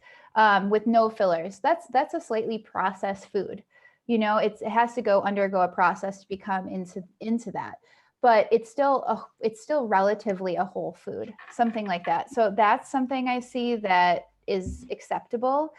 with no fillers. That's a slightly processed food. You know, it has to undergo a process to become into that. But it's still relatively a whole food, something like that. So that's something I see that is acceptable.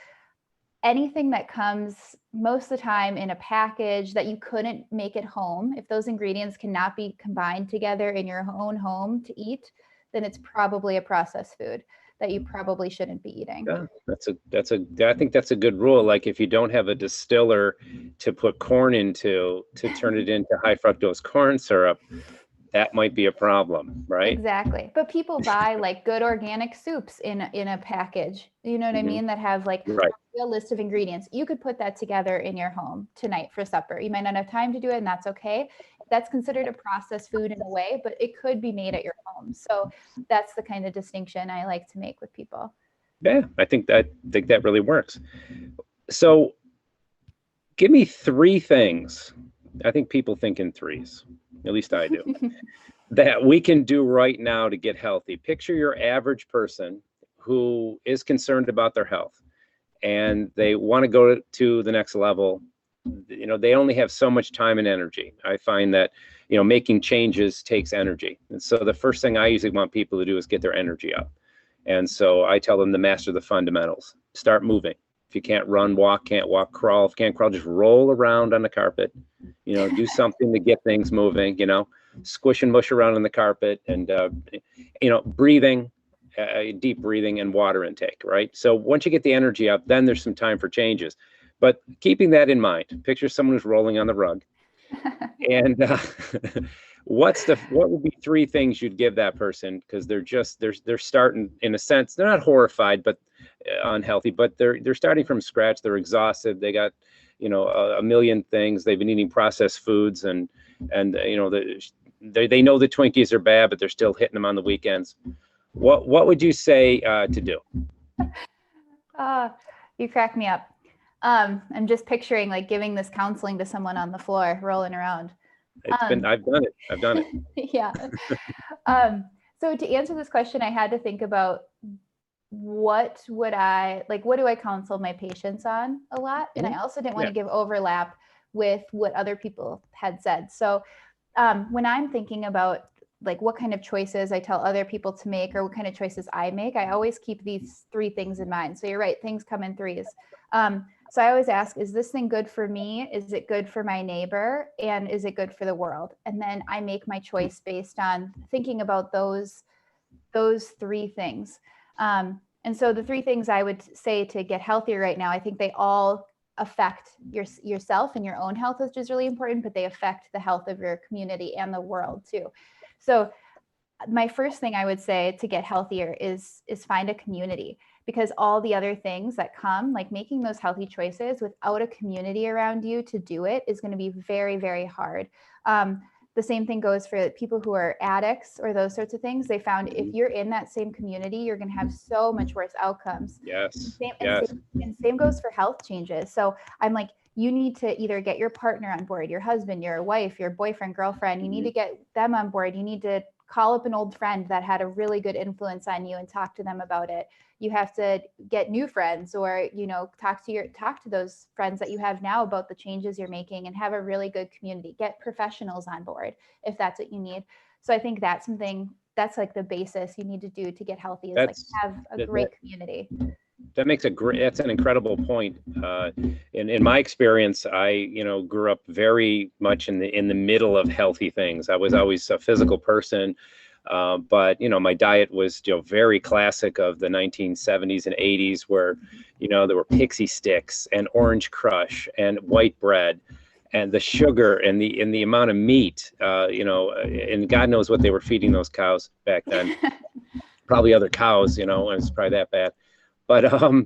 Anything that comes most of the time in a package that you couldn't make at home, if those ingredients cannot be combined together in your own home to eat, then it's probably a processed food that you probably shouldn't be eating. Yeah, I think that's a good rule. Like if you don't have a distiller to put corn into to turn it into high fructose corn syrup, that might be a problem, right? Exactly. But people buy like good organic soups in a package, you know what I mean? That have like a list of ingredients. You could put that together in your home tonight for supper. You might not have time to do it, and that's okay. That's considered a processed food in a way, but it could be made at your home. So that's the kind of distinction I like to make with people. Yeah, I think that really works. So give me 3 things. I think people think in threes, at least I do, that we can do right now to get healthy. Picture your average person who is concerned about their health and they want to go to the next level. You know, they only have so much time and energy. I find that, you know, making changes takes energy. And so the first thing I usually want people to do is get their energy up. And so I tell them to master the fundamentals. Start moving. If you can't run, walk, can't walk, crawl. If you can't crawl, just roll around on the carpet. You know, do something to get things moving, you know, squish and mush around on the carpet and, you know, breathing, deep breathing and water intake, right? So once you get the energy up, then there's some time for changes. But keeping that in mind, picture someone who's rolling on the rug. And what would be 3 things you'd give that person? Because they're starting, in a sense, they're not horrified, but unhealthy, but they're starting from scratch. They're exhausted. They got, you know, a million things. They've been eating processed foods, and and they know the Twinkies are bad, but they're still hitting them on the weekends. What would you say to do? You crack me up. I'm just picturing like giving this counseling to someone on the floor, rolling around. I've done it. Yeah. So to answer this question, I had to think about what do I counsel my patients on a lot? And I also didn't want to give overlap with what other people had said. So when I'm thinking about like what kind of choices I tell other people to make or what kind of choices I make, I always keep these three things in mind. So you're right, things come in threes. So I always ask, is this thing good for me? Is it good for my neighbor? And is it good for the world? And then I make my choice based on thinking about those three things. And so the three things I would say to get healthier right now, I think they all affect yourself and your own health, which is really important, but they affect the health of your community and the world too. So my first thing I would say to get healthier is find a community, because all the other things that come, like making those healthy choices without a community around you to do it, is going to be very, very hard. The same thing goes for people who are addicts or those sorts of things. They found if you're in that same community, you're going to have so much worse outcomes. Yes. And same goes for health changes. So I'm like, you need to either get your partner on board, your husband, your wife, your boyfriend, girlfriend. You need to get them on board. You need to call up an old friend that had a really good influence on you and talk to them about it. You have to get new friends, or, talk to those friends that you have now about the changes you're making, and have a really good community. Get professionals on board if that's what you need. So I think that's something that's like the basis you need to do to get healthy, is have a great community. That's an incredible point. In my experience, I grew up very much in the middle of healthy things. I was always a physical person, but my diet was very classic of the 1970s and 80s, where there were pixie sticks and orange crush and white bread, and the sugar and the amount of meat, and God knows what they were feeding those cows back then. Probably other cows, and it's probably that bad. But I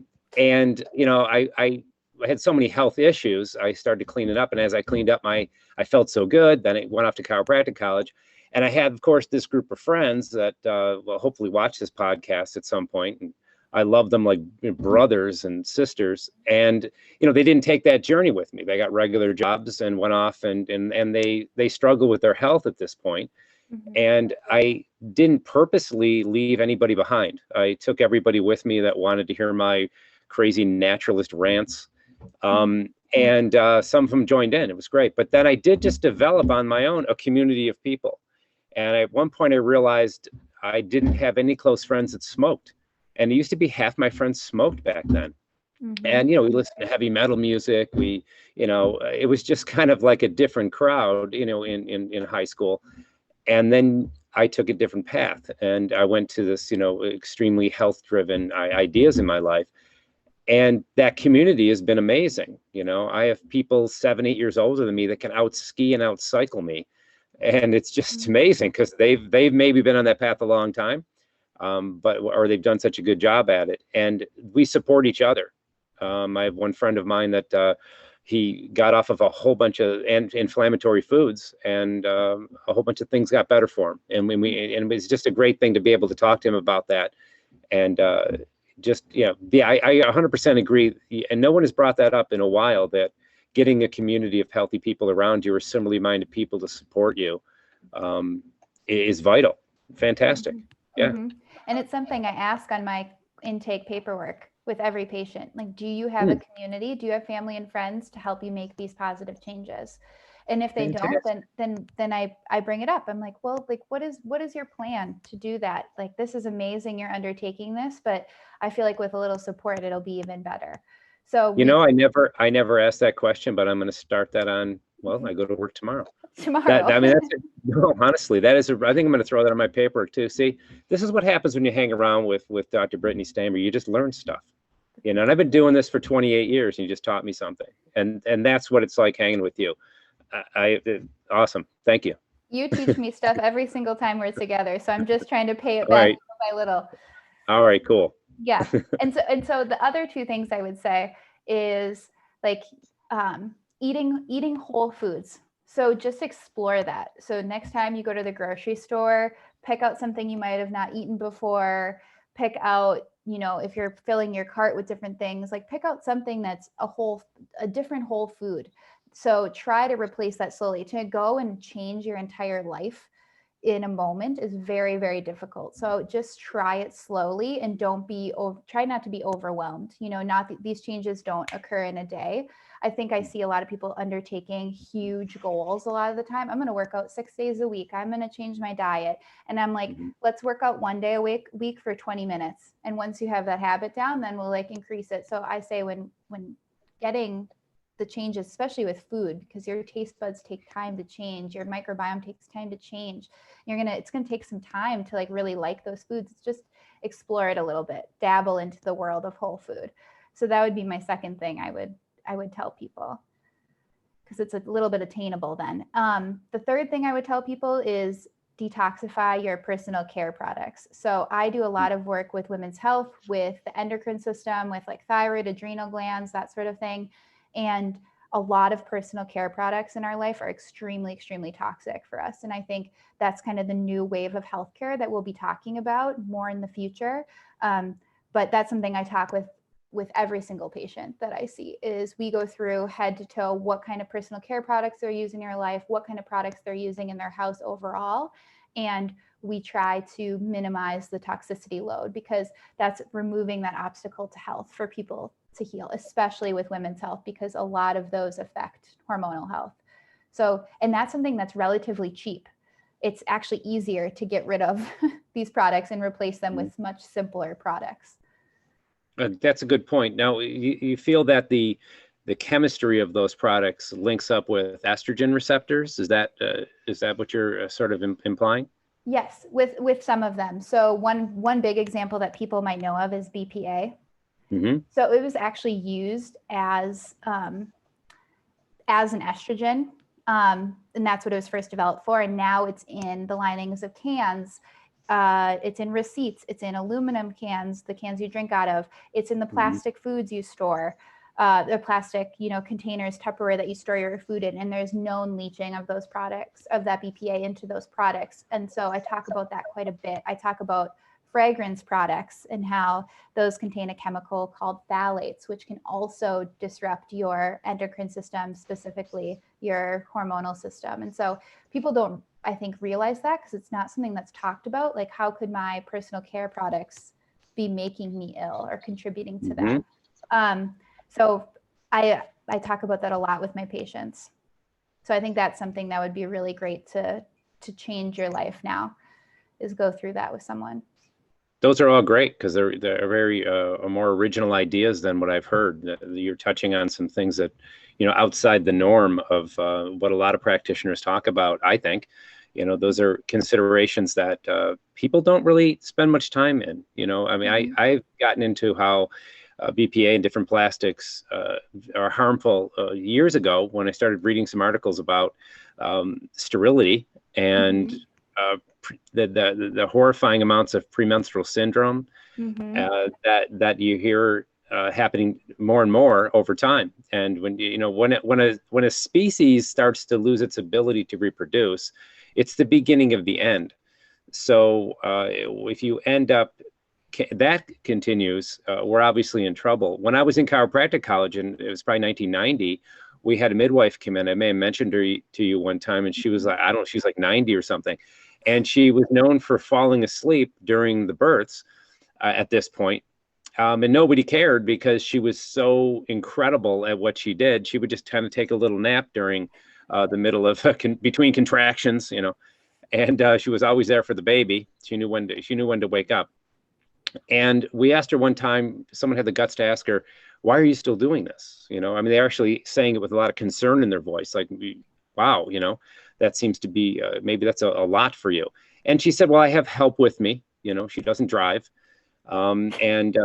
had so many health issues. I started to clean it up, and as I cleaned up, I felt so good. Then I went off to chiropractic college, and I had, of course, this group of friends that will hopefully watch this podcast at some point. And I love them like brothers and sisters. And they didn't take that journey with me. They got regular jobs and went off, and they struggle with their health at this point. And I didn't purposely leave anybody behind. I took everybody with me that wanted to hear my crazy naturalist rants. And some of them joined in. It was great. But then I did just develop on my own a community of people. And at one point I realized I didn't have any close friends that smoked. And it used to be half my friends smoked back then. And, we listened to heavy metal music. It was just kind of like a different crowd, in high school. And then I took a different path, and I went to this, extremely health-driven ideas in my life. And that community has been amazing. I have people 7, 8 years older than me that can out-ski and out-cycle me. And it's just amazing, because they've maybe been on that path a long time, or they've done such a good job at it. And we support each other. I have one friend of mine that he got off of a whole bunch of inflammatory foods, and a whole bunch of things got better for him. And and it's just a great thing to be able to talk to him about that. And I 100% agree. And no one has brought that up in a while, that getting a community of healthy people around you, or similarly minded people to support you, is vital. Fantastic. Yeah. And it's something I ask on my intake paperwork with every patient. Like, do you have a community? Do you have family and friends to help you make these positive changes? And if they don't, then I bring it up. I'm like, well, like, what is your plan to do that? Like, this is amazing, you're undertaking this, but I feel like with a little support, it'll be even better. So I never asked that question, but I'm going to start that on. Well, I go to work tomorrow. Honestly, that is. I think I'm going to throw that on my paperwork too. See, this is what happens when you hang around with Dr. Britt Stamer. You just learn stuff, and I've been doing this for 28 years, and you just taught me something, and that's what it's like hanging with you. Awesome. Thank you. You teach me stuff every single time we're together, so I'm just trying to pay it back little by little. All right, cool. Yeah. And so the other two things I would say is like eating whole foods. So just explore that. So next time you go to the grocery store, pick out something you might have not eaten before, pick out, you know, if you're filling your cart with different things, like pick out something that's a different whole food. So try to replace that slowly. To go and change your entire life in a moment is very, very difficult. So just try it slowly and try not to be overwhelmed. You know, these changes don't occur in a day. I think I see a lot of people undertaking huge goals a lot of the time. I'm going to work out 6 days a week. I'm going to change my diet. And I'm like, let's work out 1 day a week for 20 minutes. And once you have that habit down, then we'll like increase it. So I say when getting the changes, especially with food, because your taste buds take time to change, your microbiome takes time to change. It's going to take some time to like really like those foods. It's just explore it a little bit, dabble into the world of whole food. So that would be my second thing I would tell people, because it's a little bit attainable then. The third thing I would tell people is detoxify your personal care products. So I do a lot of work with women's health, with the endocrine system, with like thyroid, adrenal glands, that sort of thing. And a lot of personal care products in our life are extremely, extremely toxic for us. And I think that's kind of the new wave of healthcare that we'll be talking about more in the future. But that's something I talk with every single patient that I see. Is we go through head to toe what kind of personal care products they're using in their life, what kind of products they're using in their house overall. And we try to minimize the toxicity load, because that's removing that obstacle to health for people to heal, especially with women's health, because a lot of those affect hormonal health. So, and that's something that's relatively cheap. It's actually easier to get rid of these products and replace them with much simpler products. That's a good point. Now, you feel that the chemistry of those products links up with estrogen receptors? Is that what you're sort of implying? Yes, with some of them. So one big example that people might know of is BPA. So it was actually used as an estrogen, and that's what it was first developed for. And now it's in the linings of cans. It's in receipts. It's in aluminum cans, the cans you drink out of. It's in the plastic foods you store, the plastic, containers, Tupperware that you store your food in. And there's known leaching of those products, of that BPA into those products. And so I talk about that quite a bit. I talk about fragrance products and how those contain a chemical called phthalates, which can also disrupt your endocrine system, specifically your hormonal system. And so people don't, I think, realize that, because it's not something that's talked about. Like, how could my personal care products be making me ill or contributing to that? So I talk about that a lot with my patients. So I think that's something that would be really great to change your life now, is go through that with someone. Those are all great, because they're very more original ideas than what I've heard. You're touching on some things that, outside the norm of what a lot of practitioners talk about. I think, those are considerations that people don't really spend much time in. I mean, I've gotten into how BPA and different plastics are harmful years ago, when I started reading some articles about sterility and the horrifying amounts of premenstrual syndrome that you hear happening more and more over time. And when a species starts to lose its ability to reproduce, it's the beginning of the end. So if you end up that continues, we're obviously in trouble. When I was in chiropractic college, and it was probably 1990, we had a midwife come in. I may have mentioned her to you one time, and she was like, she's like 90 or something. And she was known for falling asleep during the births at this point. And nobody cared, because she was so incredible at what she did. She would just kind of take a little nap during the middle of between contractions, and she was always there for the baby. She knew when to wake up. And we asked her one time, someone had the guts to ask her, why are you still doing this? I mean, they're actually saying it with a lot of concern in their voice, like, wow, that seems to be, maybe that's a lot for you. And she said, well, I have help with me. She doesn't drive. And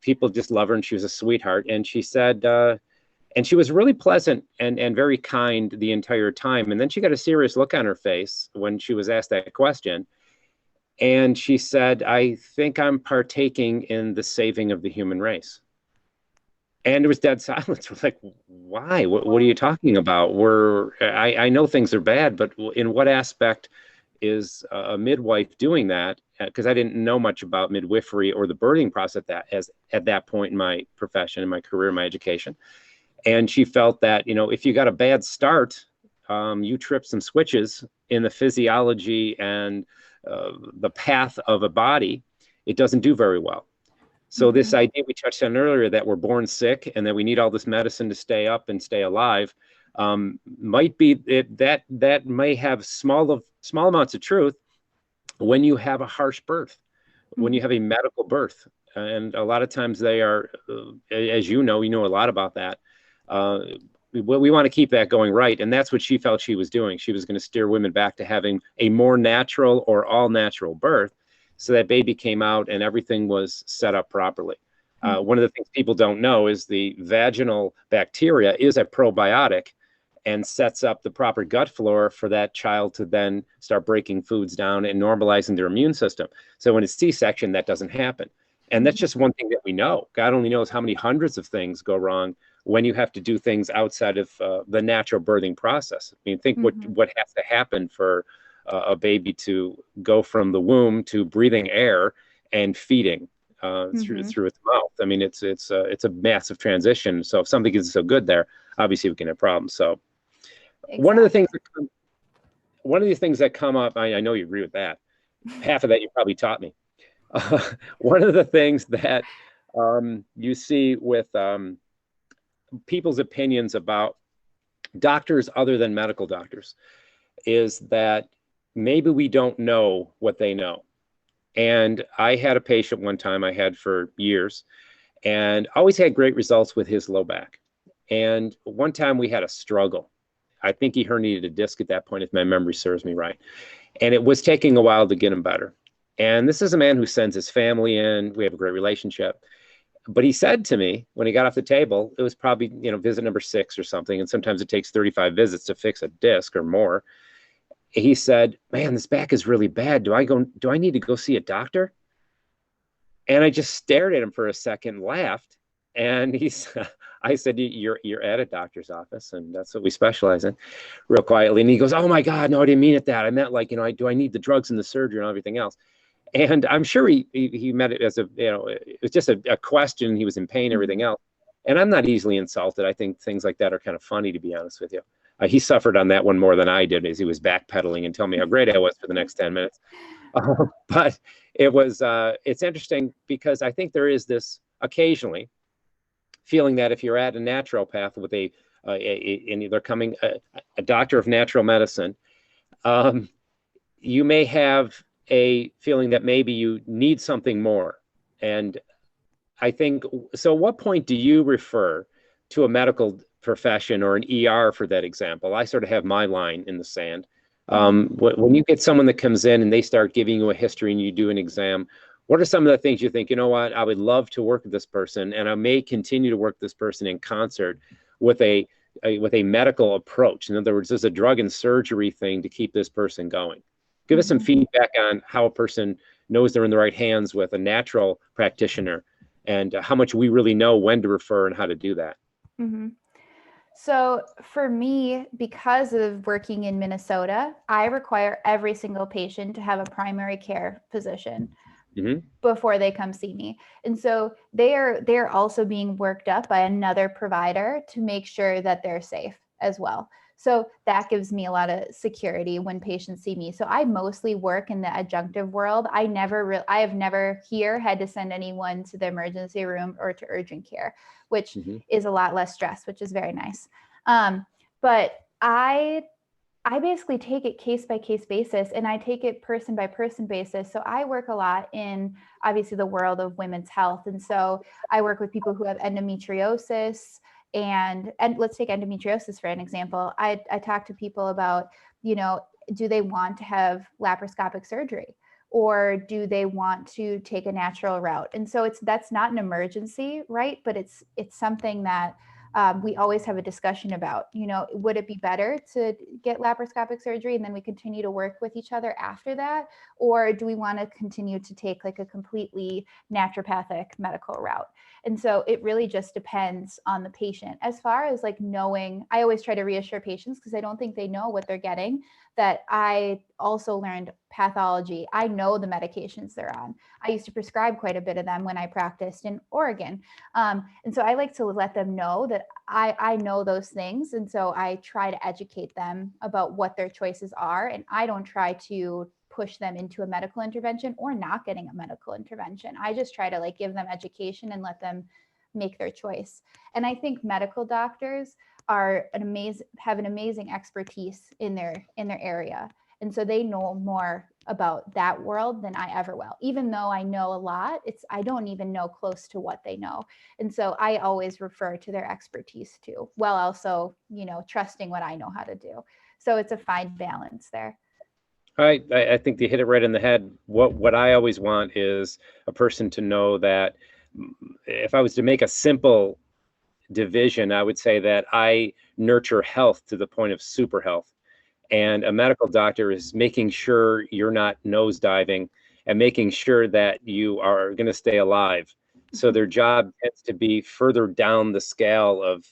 people just love her, and she was a sweetheart. And she said, and she was really pleasant and very kind the entire time. And then she got a serious look on her face when she was asked that question. And she said, I think I'm partaking in the saving of the human race. And there was dead silence. We're like, why? What are you talking about? I know things are bad, but in what aspect is a midwife doing that? Because I didn't know much about midwifery or the birthing process at that point in my profession, in my career, my education. And she felt that, if you got a bad start, you trip some switches in the physiology and the path of a body, it doesn't do very well. So this idea we touched on earlier that we're born sick and that we need all this medicine to stay up and stay alive might be that may have small amounts of truth when you have a harsh birth, when you have a medical birth. And a lot of times they are, as you know a lot about that. We want to keep that going right. And that's what she felt she was doing. She was going to steer women back to having a more natural or all natural birth, so that baby came out and everything was set up properly. One of the things people don't know is the vaginal bacteria is a probiotic and sets up the proper gut flora for that child to then start breaking foods down and normalizing their immune system. So when it's C-section, that doesn't happen. And that's just one thing that we know. God only knows how many hundreds of things go wrong when you have to do things outside of the natural birthing process. I mean, think what has to happen for a baby to go from the womb to breathing air and feeding through its mouth. I mean, it's a massive transition. So if something isn't so good there, obviously we can have problems. So one of the things that come up, I know you agree with that. Half of that you probably taught me. One of the things that you see with people's opinions about doctors other than medical doctors is that maybe we don't know what they know. And I had a patient one time I had for years and always had great results with his low back. And one time we had a struggle. I think he herniated a disc at that point, if my memory serves me right. And it was taking a while to get him better. And this is a man who sends his family in. We have a great relationship. But he said to me when he got off the table, it was probably, visit number 6 or something. And sometimes it takes 35 visits to fix a disc or more. He said, man, this back is really bad. Do I need to go see a doctor? And I just stared at him for a second, and laughed. And I said, you're at a doctor's office, and that's what we specialize in, real quietly. And he goes, oh my God, no, I didn't mean it that. I meant like, do I need the drugs and the surgery and everything else? And I'm sure he meant it as it was just a question. He was in pain, everything else. And I'm not easily insulted. I think things like that are kind of funny, to be honest with you. He suffered on that one more than I did, as he was backpedaling and telling me how great I was for the next 10 minutes. But it's interesting because I think there is this occasionally feeling that if you're at a naturopath with and they're coming a doctor of natural medicine, you may have a feeling that maybe you need something more. And I think, so what point do you refer to a medical profession or an ER for that example? I sort of have my line in the sand. When you get someone that comes in and they start giving you a history and you do an exam, what are some of the things you think, what, I would love to work with this person, and I may continue to work with this person in concert with a medical approach? In other words, there's a drug and surgery thing to keep this person going. Give us some feedback on how a person knows they're in the right hands with a natural practitioner, and how much we really know when to refer and how to do that. So for me, because of working in Minnesota, I require every single patient to have a primary care physician before they come see me. And so they're also being worked up by another provider to make sure that they're safe as well. So that gives me a lot of security when patients see me. So I mostly work in the adjunctive world. I have never here had to send anyone to the emergency room or to urgent care, which is a lot less stress, which is very nice. But I basically take it case by case basis, and I take it person by person basis. So I work a lot in obviously the world of women's health. And so I work with people who have endometriosis. And let's take endometriosis for an example. I talk to people about, do they want to have laparoscopic surgery, or do they want to take a natural route? And so that's not an emergency, right? But it's something that we always have a discussion about. Would it be better to get laparoscopic surgery and then we continue to work with each other after that? Or do we want to continue to take like a completely naturopathic medical route? And so it really just depends on the patient. As far as like knowing, I always try to reassure patients because I don't think they know what they're getting, that I also learned pathology. I know the medications they're on. I used to prescribe quite a bit of them when I practiced in Oregon. And so I like to let them know that I know those things. And so I try to educate them about what their choices are. And I don't try to push them into a medical intervention or not getting a medical intervention. I just try to like give them education and let them make their choice. And I think medical doctors are have an amazing expertise in their area. And so they know more about that world than I ever will. Even though I know a lot, I don't even know close to what they know. And so I always refer to their expertise too, while also, trusting what I know how to do. So it's a fine balance there. I think you hit it right in the head. What I always want is a person to know that if I was to make a simple division, I would say that I nurture health to the point of super health. And a medical doctor is making sure you're not nosediving and making sure that you are going to stay alive. So their job tends to be further down the scale of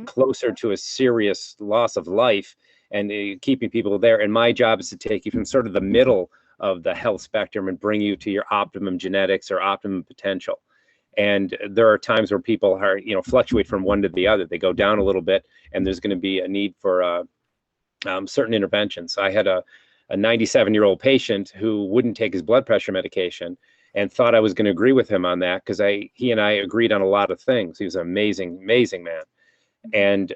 closer to a serious loss of life and keeping people there. And my job is to take you from sort of the middle of the health spectrum and bring you to your optimum genetics or optimum potential. And there are times where people are, fluctuate from one to the other. They go down a little bit, and there's going to be a need for certain interventions. I had a 97-year-old patient who wouldn't take his blood pressure medication and thought I was going to agree with him on that because he and I agreed on a lot of things. He was an amazing, amazing man. And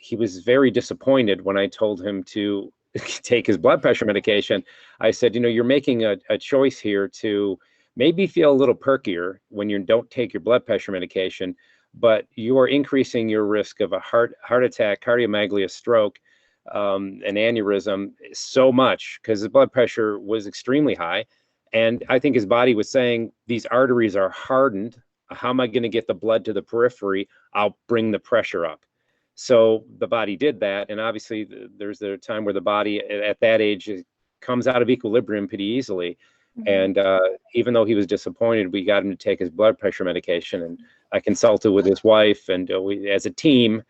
he was very disappointed when I told him to take his blood pressure medication. I said, you're making a choice here to maybe feel a little perkier when you don't take your blood pressure medication, but you are increasing your risk of a heart attack, cardiomegaly, a stroke, an aneurysm so much because his blood pressure was extremely high. And I think his body was saying, these arteries are hardened. How am I going to get the blood to the periphery? I'll bring the pressure up. So the body did that. And obviously there's a time where the body at that age comes out of equilibrium pretty easily. And even though he was disappointed, we got him to take his blood pressure medication. And I consulted with his wife, and we, as a team,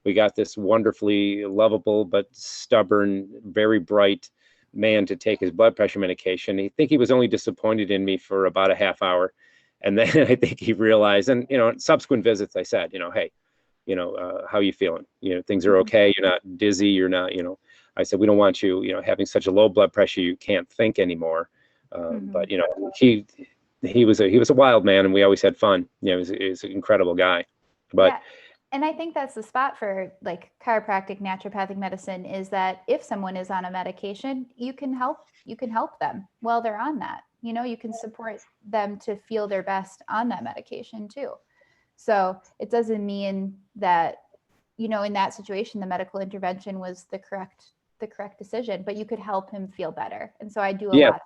we got this wonderfully lovable but stubborn, very bright man to take his blood pressure medication. I think he was only disappointed in me for about a half hour. And then I think he realized, and, subsequent visits, I said, hey, how are you feeling? Things are okay. You're not dizzy. You're not, I said, we don't want you, having such a low blood pressure, you can't think anymore. But, he was a wild man, and we always had fun. He was an incredible guy. But yeah. And I think that's the spot for like chiropractic, naturopathic medicine, is that if someone is on a medication, you can help them while they're on that. You can support them to feel their best on that medication too. So it doesn't mean that, in that situation, the medical intervention was the correct decision, but you could help him feel better. And so I do a lot of that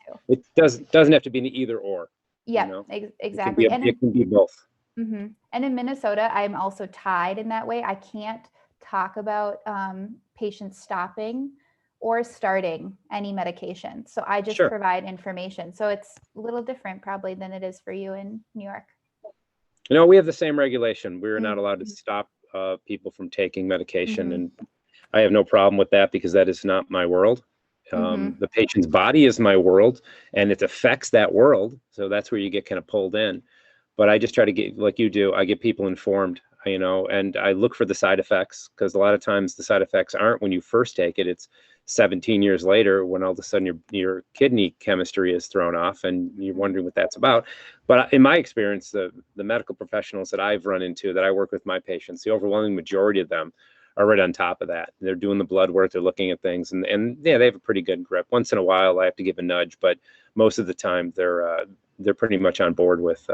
too. It doesn't have to be an either or. Yeah, exactly. It can be both. Mm-hmm. And in Minnesota, I'm also tied in that way. I can't talk about patients stopping or starting any medication. So I just provide information. So it's a little different probably than it is for you in New York. We have the same regulation. We're not allowed to stop people from taking medication. And I have no problem with that because that is not my world. The patient's body is my world, and it affects that world. So that's where you get kind of pulled in. But I just try to get, like you do, I get people informed, and I look for the side effects, because a lot of times the side effects aren't when you first take it. It's 17 years later when all of a sudden your kidney chemistry is thrown off and you're wondering what that's about. But in my experience, the medical professionals that I've run into, that I work with my patients, the overwhelming majority of them are right on top of that. They're doing the blood work, they're looking at things, and yeah, they have a pretty good grip. Once in a while, I have to give a nudge, but most of the time they're pretty much on board with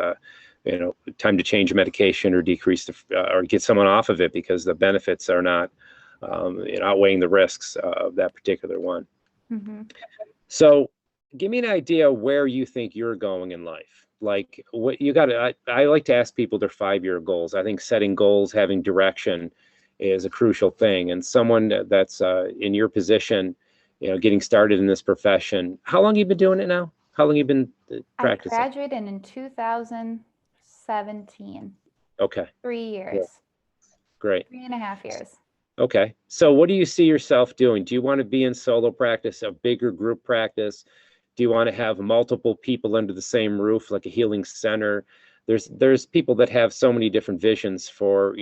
time to change medication or decrease or get someone off of it, because the benefits are not outweighing the risks of that particular one. So give me an idea where you think you're going in life. Like what you got to, I like to ask people their 5-year goals. I think setting goals, having direction is a crucial thing. And someone that's in your position, getting started in this profession, how long have you been doing it now? How long have you been practicing? I graduated in 2007. 17. Okay. 3 years. Yeah. Great. 3.5 years. Okay. So what do you see yourself doing? Do you want to be in solo practice, a bigger group practice? Do you want to have multiple people under the same roof, like a healing center? There's people that have so many different visions for,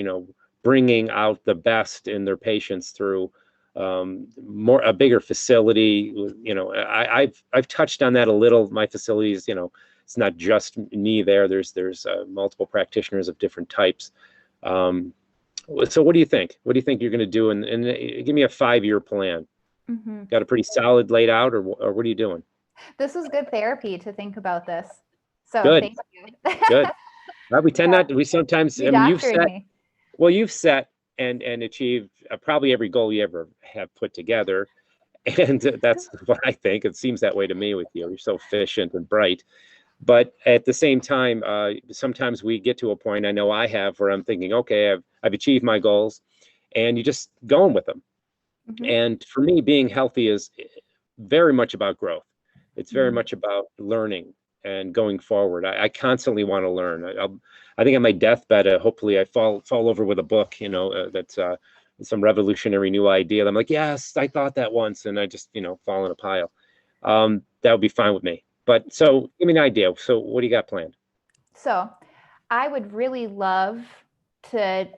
bringing out the best in their patients through a bigger facility. I've touched on that a little. My facilities, it's not just me there. There's multiple practitioners of different types. So what do you think? What do you think you're going to do? And give me a 5-year plan. Mm-hmm. Got a pretty solid laid out, or what are you doing? This was good therapy to think about this. So Good. thank you. Good. We tend not. We sometimes. You're doctoring me. Well, you've set and achieved probably every goal you ever have put together, and that's what I think. It seems that way to me with you. You're so efficient and bright. But at the same time, sometimes we get to a point, I know I have, where I'm thinking, okay, I've achieved my goals, and you just going with them. Mm-hmm. And for me, being healthy is very much about growth. It's very much about learning and going forward. I constantly want to learn. I think on my deathbed, hopefully I fall over with a book, that's some revolutionary new idea. I'm like, yes, I thought that once, and I just, fall in a pile. That would be fine with me. But so give me an idea. So what do you got planned? So I would really love to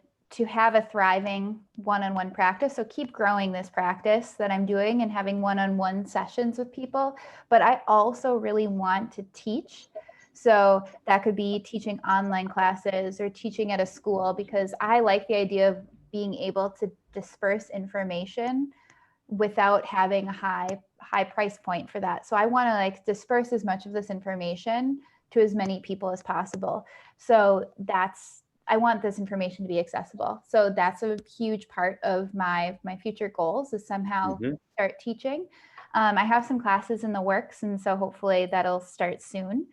have a thriving one-on-one practice. So keep growing this practice that I'm doing and having one-on-one sessions with people. But I also really want to teach. So that could be teaching online classes or teaching at a school, because I like the idea of being able to disperse information without having a high price point for that. So I want to disperse as much of this information to as many people as possible. So I want this information to be accessible. So that's a huge part of my future goals, is somehow start teaching. I have some classes in the works, and so hopefully that'll start soon.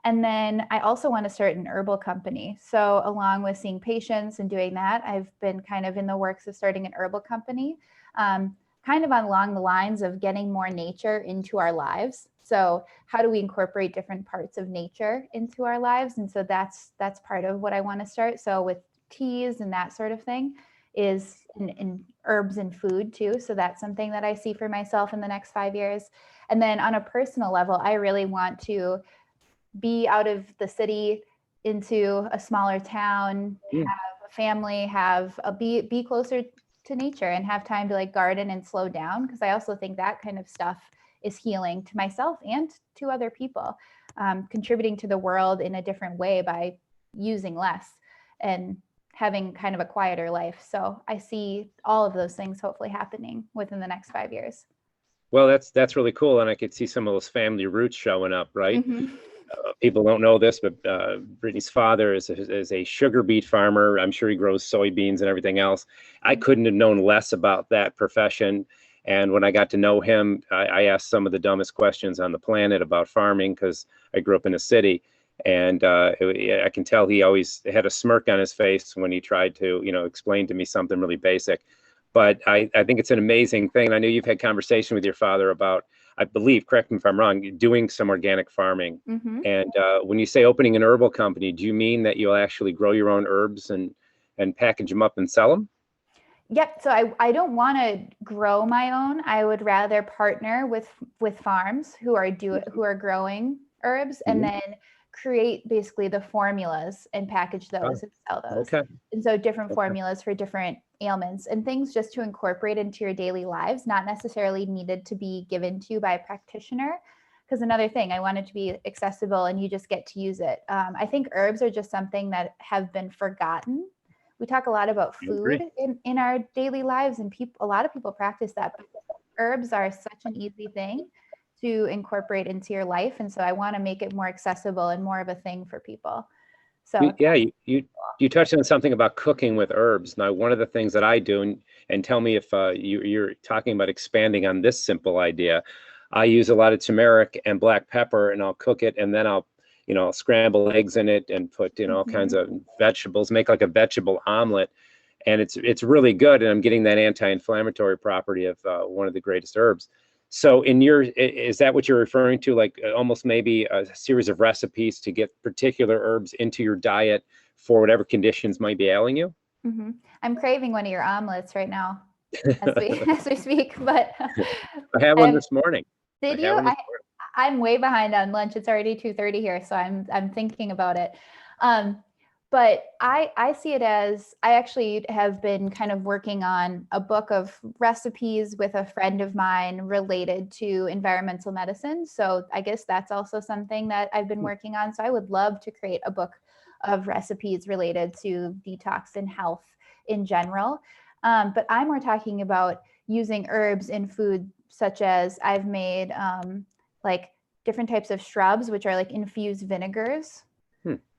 And then I also want to start an herbal company. So along with seeing patients and doing that, I've been kind of in the works of starting an herbal company, kind of along the lines of getting more nature into our lives. So how do we incorporate different parts of nature into our lives? And so that's part of what I want to start. So with teas and that sort of thing is in herbs and food too. So that's something that I see for myself in the next 5 years. And then on a personal level, I really want to be out of the city into a smaller town, have a family, be closer to nature and have time to garden and slow down. Because I also think that kind of stuff is healing to myself and to other people, contributing to the world in a different way by using less and having kind of a quieter life. So I see all of those things hopefully happening within the next 5 years. Well, that's really cool. And I could see some of those family roots showing up, right? Mm-hmm. People don't know this, but Brittany's father is a sugar beet farmer. I'm sure he grows soybeans and everything else. I couldn't have known less about that profession. And when I got to know him, I asked some of the dumbest questions on the planet about farming, because I grew up in a city. And I can tell he always had a smirk on his face when he tried to, explain to me something really basic. But I think it's an amazing thing. And I know you've had conversation with your father about, I believe, correct me if I'm wrong, doing some organic farming. Mm-hmm. And when you say opening an herbal company, do you mean that you'll actually grow your own herbs and package them up and sell them? Yep. So I don't want to grow my own. I would rather partner with farms who are growing herbs, and then create basically the formulas and package those and sell those. Okay. And so different formulas for different ailments and things just to incorporate into your daily lives, not necessarily needed to be given to you by a practitioner. Because another thing, I want it to be accessible and you just get to use it. I think herbs are just something that have been forgotten. We talk a lot about food in our daily lives, and a lot of people practice that, but herbs are such an easy thing to incorporate into your life. And so I want to make it more accessible and more of a thing for people. So yeah, you touched on something about cooking with herbs. Now, one of the things that I do, and tell me if you're talking about expanding on this simple idea, I use a lot of turmeric and black pepper, and I'll cook it, and then I'll scramble eggs in it and put, all kinds of vegetables, make like a vegetable omelet. And it's really good. And I'm getting that anti-inflammatory property of one of the greatest herbs. So is that what you're referring to? Like almost maybe a series of recipes to get particular herbs into your diet for whatever conditions might be ailing you? Mm-hmm. I'm craving one of your omelets right now as we speak, but I had one this morning. Did you? I'm way behind on lunch. It's already 2:30 here, so I'm thinking about it. But I see it as, I actually have been kind of working on a book of recipes with a friend of mine related to environmental medicine. So I guess that's also something that I've been working on. So I would love to create a book of recipes related to detox and health in general. But I'm more talking about using herbs in food, such as I've made like different types of shrubs, which are like infused vinegars.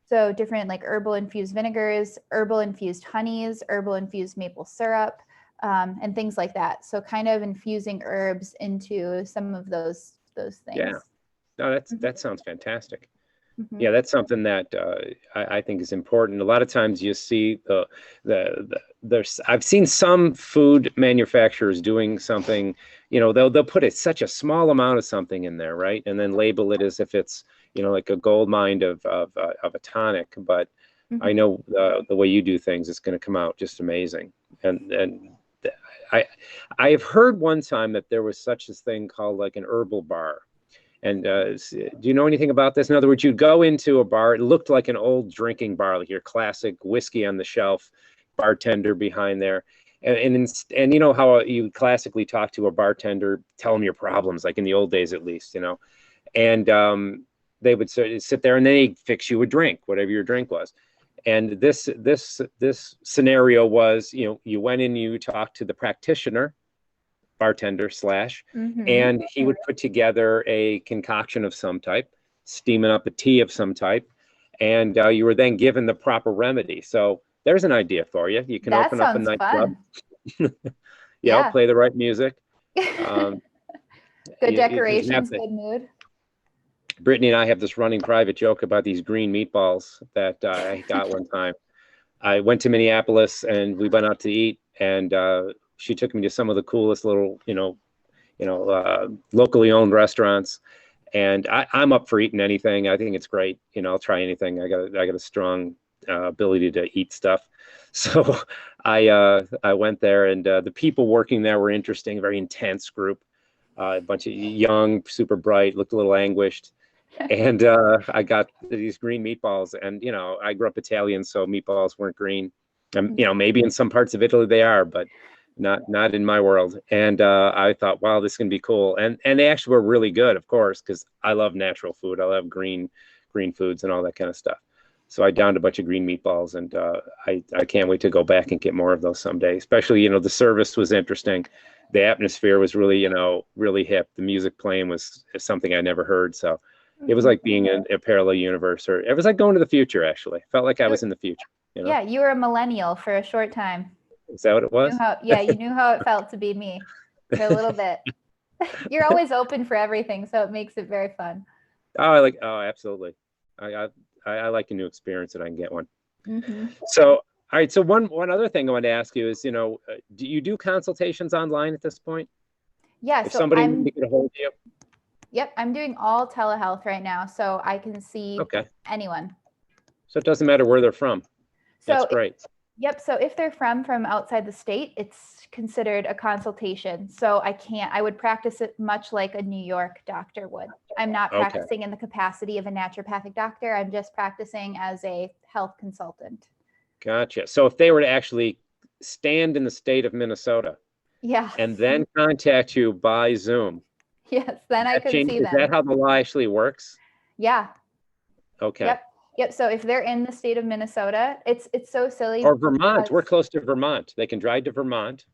So different like herbal infused vinegars, herbal infused honeys, herbal infused maple syrup, and things like that. So kind of infusing herbs into some of those things. Yeah, no, that sounds fantastic. Mm-hmm. Yeah, that's something that I think is important. A lot of times you see there's I've seen some food manufacturers doing something, they'll put such a small amount of something in there, right? And then label it as if it's, like a gold mine of a tonic. But mm-hmm. I know the way you do things, it's going to come out just amazing. And I have heard one time that there was such a thing called like an herbal bar. And do you know anything about this? In other words, you'd go into a bar. It looked like an old drinking bar, like your classic whiskey on the shelf, bartender behind there. And you know how you classically talk to a bartender, tell them your problems, like in the old days at least, and they would sit there and they'd fix you a drink, whatever your drink was. And this scenario was, you went in, you talked to the practitioner, bartender / mm-hmm. and he would put together a concoction of some type, steaming up a tea of some type, and you were then given the proper remedy. So there's an idea for you. You can open up a nightclub. Yeah, play the right music. Good decorations, good mood. Brittany and I have this running private joke about these green meatballs that I got one time. I went to Minneapolis and we went out to eat, and she took me to some of the coolest little, locally owned restaurants. And I'm up for eating anything. I think it's great. I'll try anything. I got a strong ability to eat stuff. So I went there, and the people working there were interesting, very intense group, a bunch of young, super bright, looked a little anguished. And I got these green meatballs, and, I grew up Italian, so meatballs weren't green. And, maybe in some parts of Italy they are, but not in my world. And I thought, wow, this can be cool. And they actually were really good, of course, because I love natural food. I love green foods and all that kind of stuff. So I downed a bunch of green meatballs, and I can't wait to go back and get more of those someday. Especially, the service was interesting. The atmosphere was really, really hip. The music playing was something I never heard. So it was like being in a parallel universe, or it was like going to the future, actually. Felt like I was in the future. Yeah, you were a millennial for a short time. Is that what it was? You knew how it felt to be me for a little bit. You're always open for everything, so it makes it very fun. Oh, absolutely. I like a new experience, and I can get one. Mm-hmm. So, all right. So one other thing I want to ask you is, do you do consultations online at this point? Yeah. If somebody can get a hold of you. Yep, I'm doing all telehealth right now, so I can see anyone. So it doesn't matter where they're from. That's great. Yep. So if they're from outside the state, it's considered a consultation. So I would practice it much like a New York doctor would. I'm not practicing in the capacity of a naturopathic doctor. I'm just practicing as a health consultant. Gotcha. So if they were to actually stand in the state of Minnesota, and then contact you by Zoom. Yes, then I could see them. Is that how the law actually works? Yeah. Okay. Yep. So if they're in the state of Minnesota, it's so silly. Or Vermont. We're close to Vermont. They can drive to Vermont.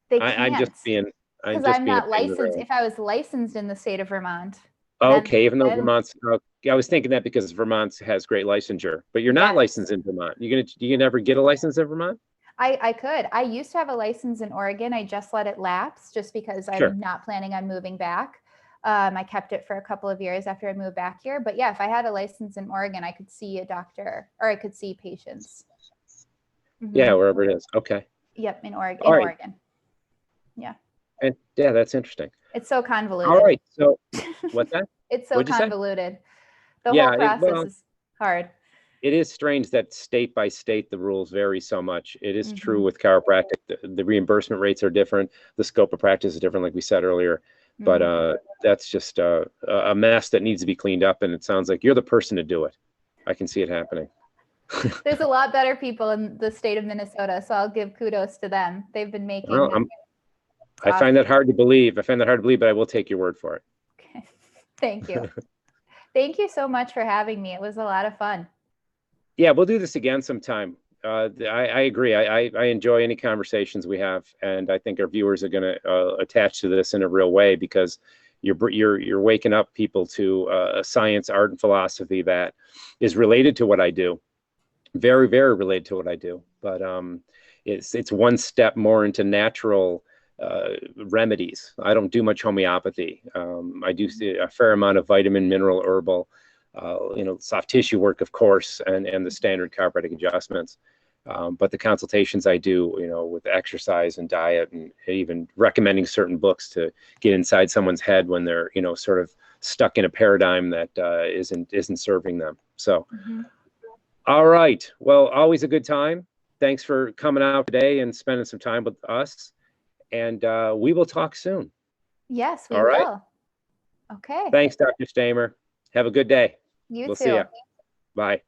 They can't. I'm just being. Because I'm not licensed. If I was licensed in the state of Vermont. Okay, even though Vermont's. I was thinking that because Vermont has great licensure, but you're not licensed in Vermont. You can never get a license in Vermont? I could. I used to have a license in Oregon. I just let it lapse just because I'm not planning on moving back. I kept it for a couple of years after I moved back here. But yeah, if I had a license in Oregon, I could see a doctor, or I could see patients. Mm-hmm. Yeah, wherever it is. Okay. Yep, in Oregon. All right. Oregon. Yeah. And yeah, that's interesting. It's so convoluted. All right. So what's that? It's so What'd you say? convoluted. The Yeah, whole process is hard. it is strange that state by state the rules vary so much. It is true Mm-hmm. with chiropractic. The reimbursement rates are different. The scope of practice is different, like we said earlier. But that's just a mess that needs to be cleaned up. And it sounds like you're the person to do it. I can see it happening. There's a lot better people in the state of Minnesota, so I'll give kudos to them. They've been making. Well, I find that hard to believe. I find that hard to believe, but I will take your word for it. Okay. Thank you. Thank you so much for having me. It was a lot of fun. Yeah, we'll do this again sometime. I agree. I enjoy any conversations we have, and I think our viewers are going to attach to this in a real way, because you're waking up people to a science, art, and philosophy that is related to what I do, very, very related to what I do. But it's one step more into natural remedies. I don't do much homeopathy. I do a fair amount of vitamin, mineral, herbal, soft tissue work, of course, and the standard chiropractic adjustments. But the consultations I do, with exercise and diet, and even recommending certain books to get inside someone's head when they're, sort of stuck in a paradigm that isn't serving them. So, all right. Well, always a good time. Thanks for coming out today and spending some time with us. And we will talk soon. Yes, we will. Okay. Thanks, Dr. Stamer. Have a good day. You too. We'll see you. Bye.